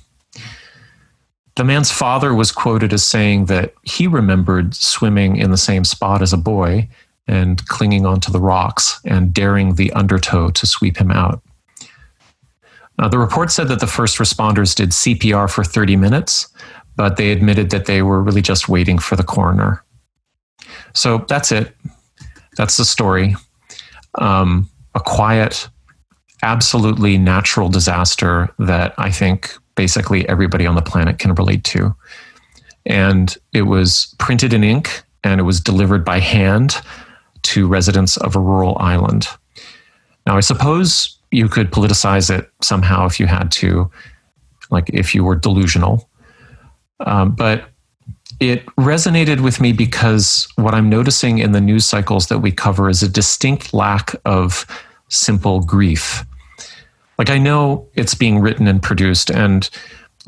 The man's father was quoted as saying that he remembered swimming in the same spot as a boy and clinging onto the rocks and daring the undertow to sweep him out. The report said that the first responders did CPR for 30 minutes, but they admitted that they were really just waiting for the coroner. So that's it. That's the story. A quiet, absolutely natural disaster that I think basically everybody on the planet can relate to. And it was printed in ink, and it was delivered by hand to residents of a rural island. Now, I suppose you could politicize it somehow if you had to, like if you were delusional. But it resonated with me because what I'm noticing in the news cycles that we cover is a distinct lack of simple grief. Like, I know it's being written and produced, and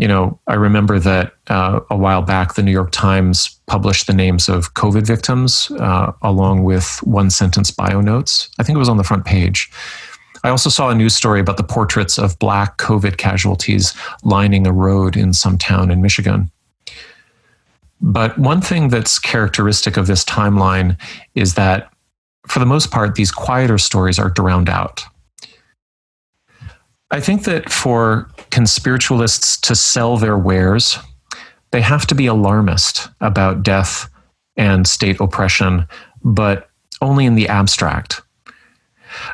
I remember that a while back, the New York Times published the names of COVID victims along with one-sentence bio notes. I think it was on the front page. I also saw a news story about the portraits of Black COVID casualties lining a road in some town in Michigan. But one thing that's characteristic of this timeline is that, for the most part, these quieter stories are drowned out. I think that for conspiritualists to sell their wares, they have to be alarmist about death and state oppression, but only in the abstract.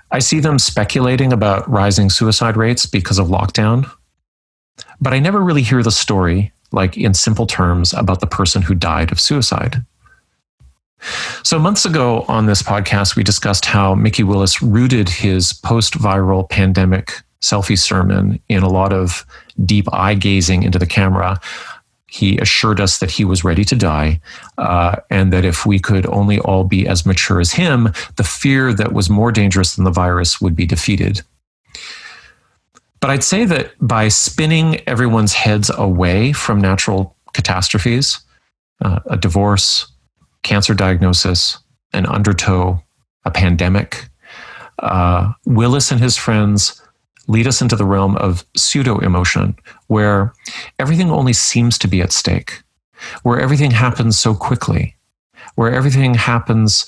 I see them speculating about rising suicide rates because of lockdown, but I never really hear the story, like in simple terms, about the person who died of suicide. So months ago on this podcast, we discussed how Mickey Willis rooted his post-viral pandemic selfie sermon in a lot of deep eye gazing into the camera. He assured us that he was ready to die, and that if we could only all be as mature as him, the fear that was more dangerous than the virus would be defeated. But I'd say that by spinning everyone's heads away from natural catastrophes, a divorce, cancer diagnosis, an undertow, a pandemic, Willis and his friends lead us into the realm of pseudo-emotion, where everything only seems to be at stake, where everything happens so quickly, where everything happens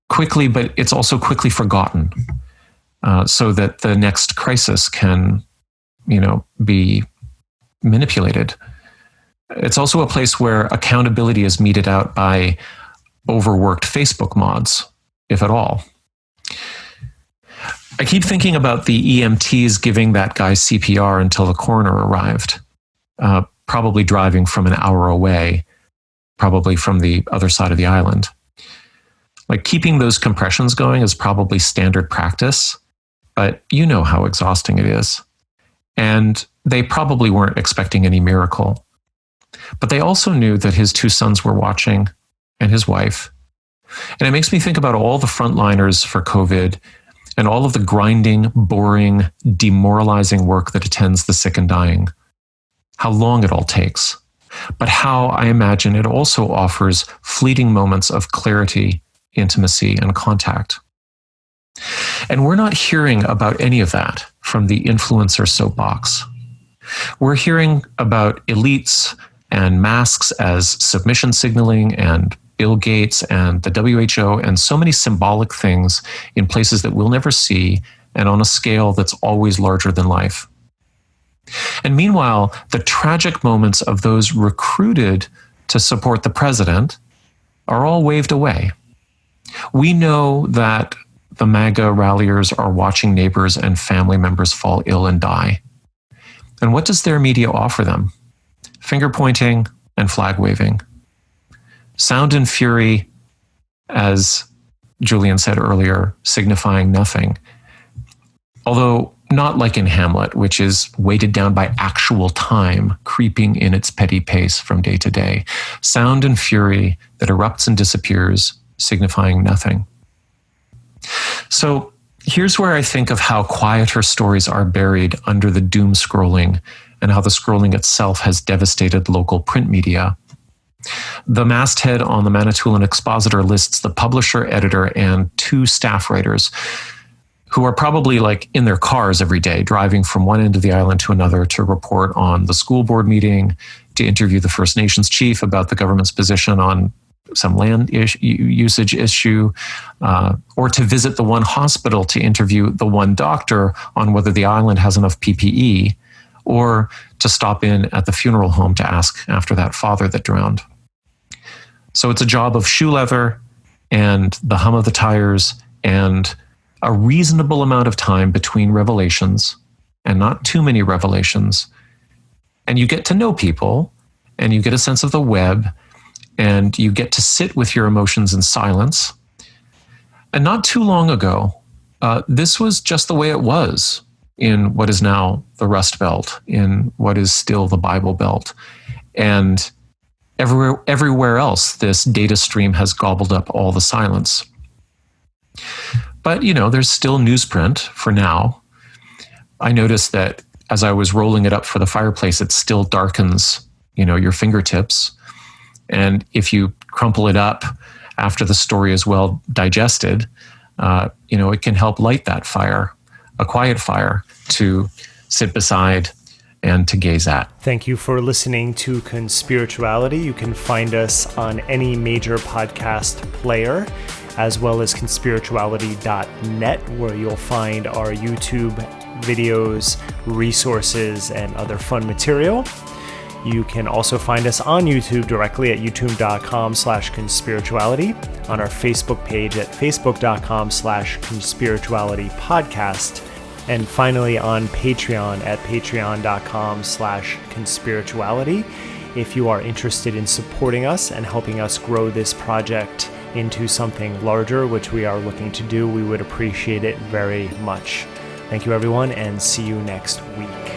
quickly, but it's also quickly forgotten, so that the next crisis can, be manipulated. It's also a place where accountability is meted out by overworked Facebook mods, if at all. I keep thinking about the EMTs giving that guy CPR until the coroner arrived, probably driving from an hour away, probably from the other side of the island. Like, keeping those compressions going is probably standard practice, but you know how exhausting it is. And they probably weren't expecting any miracle. But they also knew that his two sons were watching, and his wife. And it makes me think about all the frontliners for COVID and all of the grinding, boring, demoralizing work that attends the sick and dying. How long it all takes. but how I imagine it also offers fleeting moments of clarity, intimacy, and contact. And we're not hearing about any of that from the influencer soapbox. We're hearing about elites and masks as submission signaling and Bill Gates and the WHO and so many symbolic things in places that we'll never see and on a scale that's always larger than life. And meanwhile, the tragic moments of those recruited to support the president are all waved away. We know that the MAGA ralliers are watching neighbors and family members fall ill and die. And what does their media offer them? Finger pointing and flag waving. Sound and fury, as Julian said earlier, signifying nothing. Although not like in Hamlet, which is weighted down by actual time, creeping in its petty pace from day to day. Sound and fury that erupts and disappears, signifying nothing. So here's where I think of how quieter stories are buried under the doom scrolling and how the scrolling itself has devastated local print media. The masthead on the Manitoulin Expositor lists the publisher, editor, and 2 staff writers who are probably like in their cars every day, driving from one end of the island to another to report on the school board meeting, to interview the First Nations chief about the government's position on some land usage issue, or to visit the one hospital to interview the one doctor on whether the island has enough PPE, or to stop in at the funeral home to ask after that father that drowned. So it's a job of shoe leather and the hum of the tires and a reasonable amount of time between revelations, and not too many revelations. And you get to know people, and you get a sense of the web, and you get to sit with your emotions in silence. And not too long ago, this was just the way it was in what is now the Rust Belt, in what is still the Bible Belt. And everywhere else, this data stream has gobbled up all the silence. But, there's still newsprint for now. I noticed that as I was rolling it up for the fireplace, it still darkens, your fingertips. And if you crumple it up after the story is well digested, it can help light that fire, a quiet fire to sit beside and to gaze at. Thank you for listening to Conspirituality. You can find us on any major podcast player, as well as conspirituality.net, where you'll find our YouTube videos, resources, and other fun material. You can also find us on YouTube directly at youtube.com/conspirituality, on our Facebook page at facebook.com/conspiritualitypodcast, and finally on Patreon at patreon.com/conspirituality. If you are interested in supporting us and helping us grow this project into something larger, which we are looking to do, we would appreciate it very much. Thank you, everyone, and see you next week.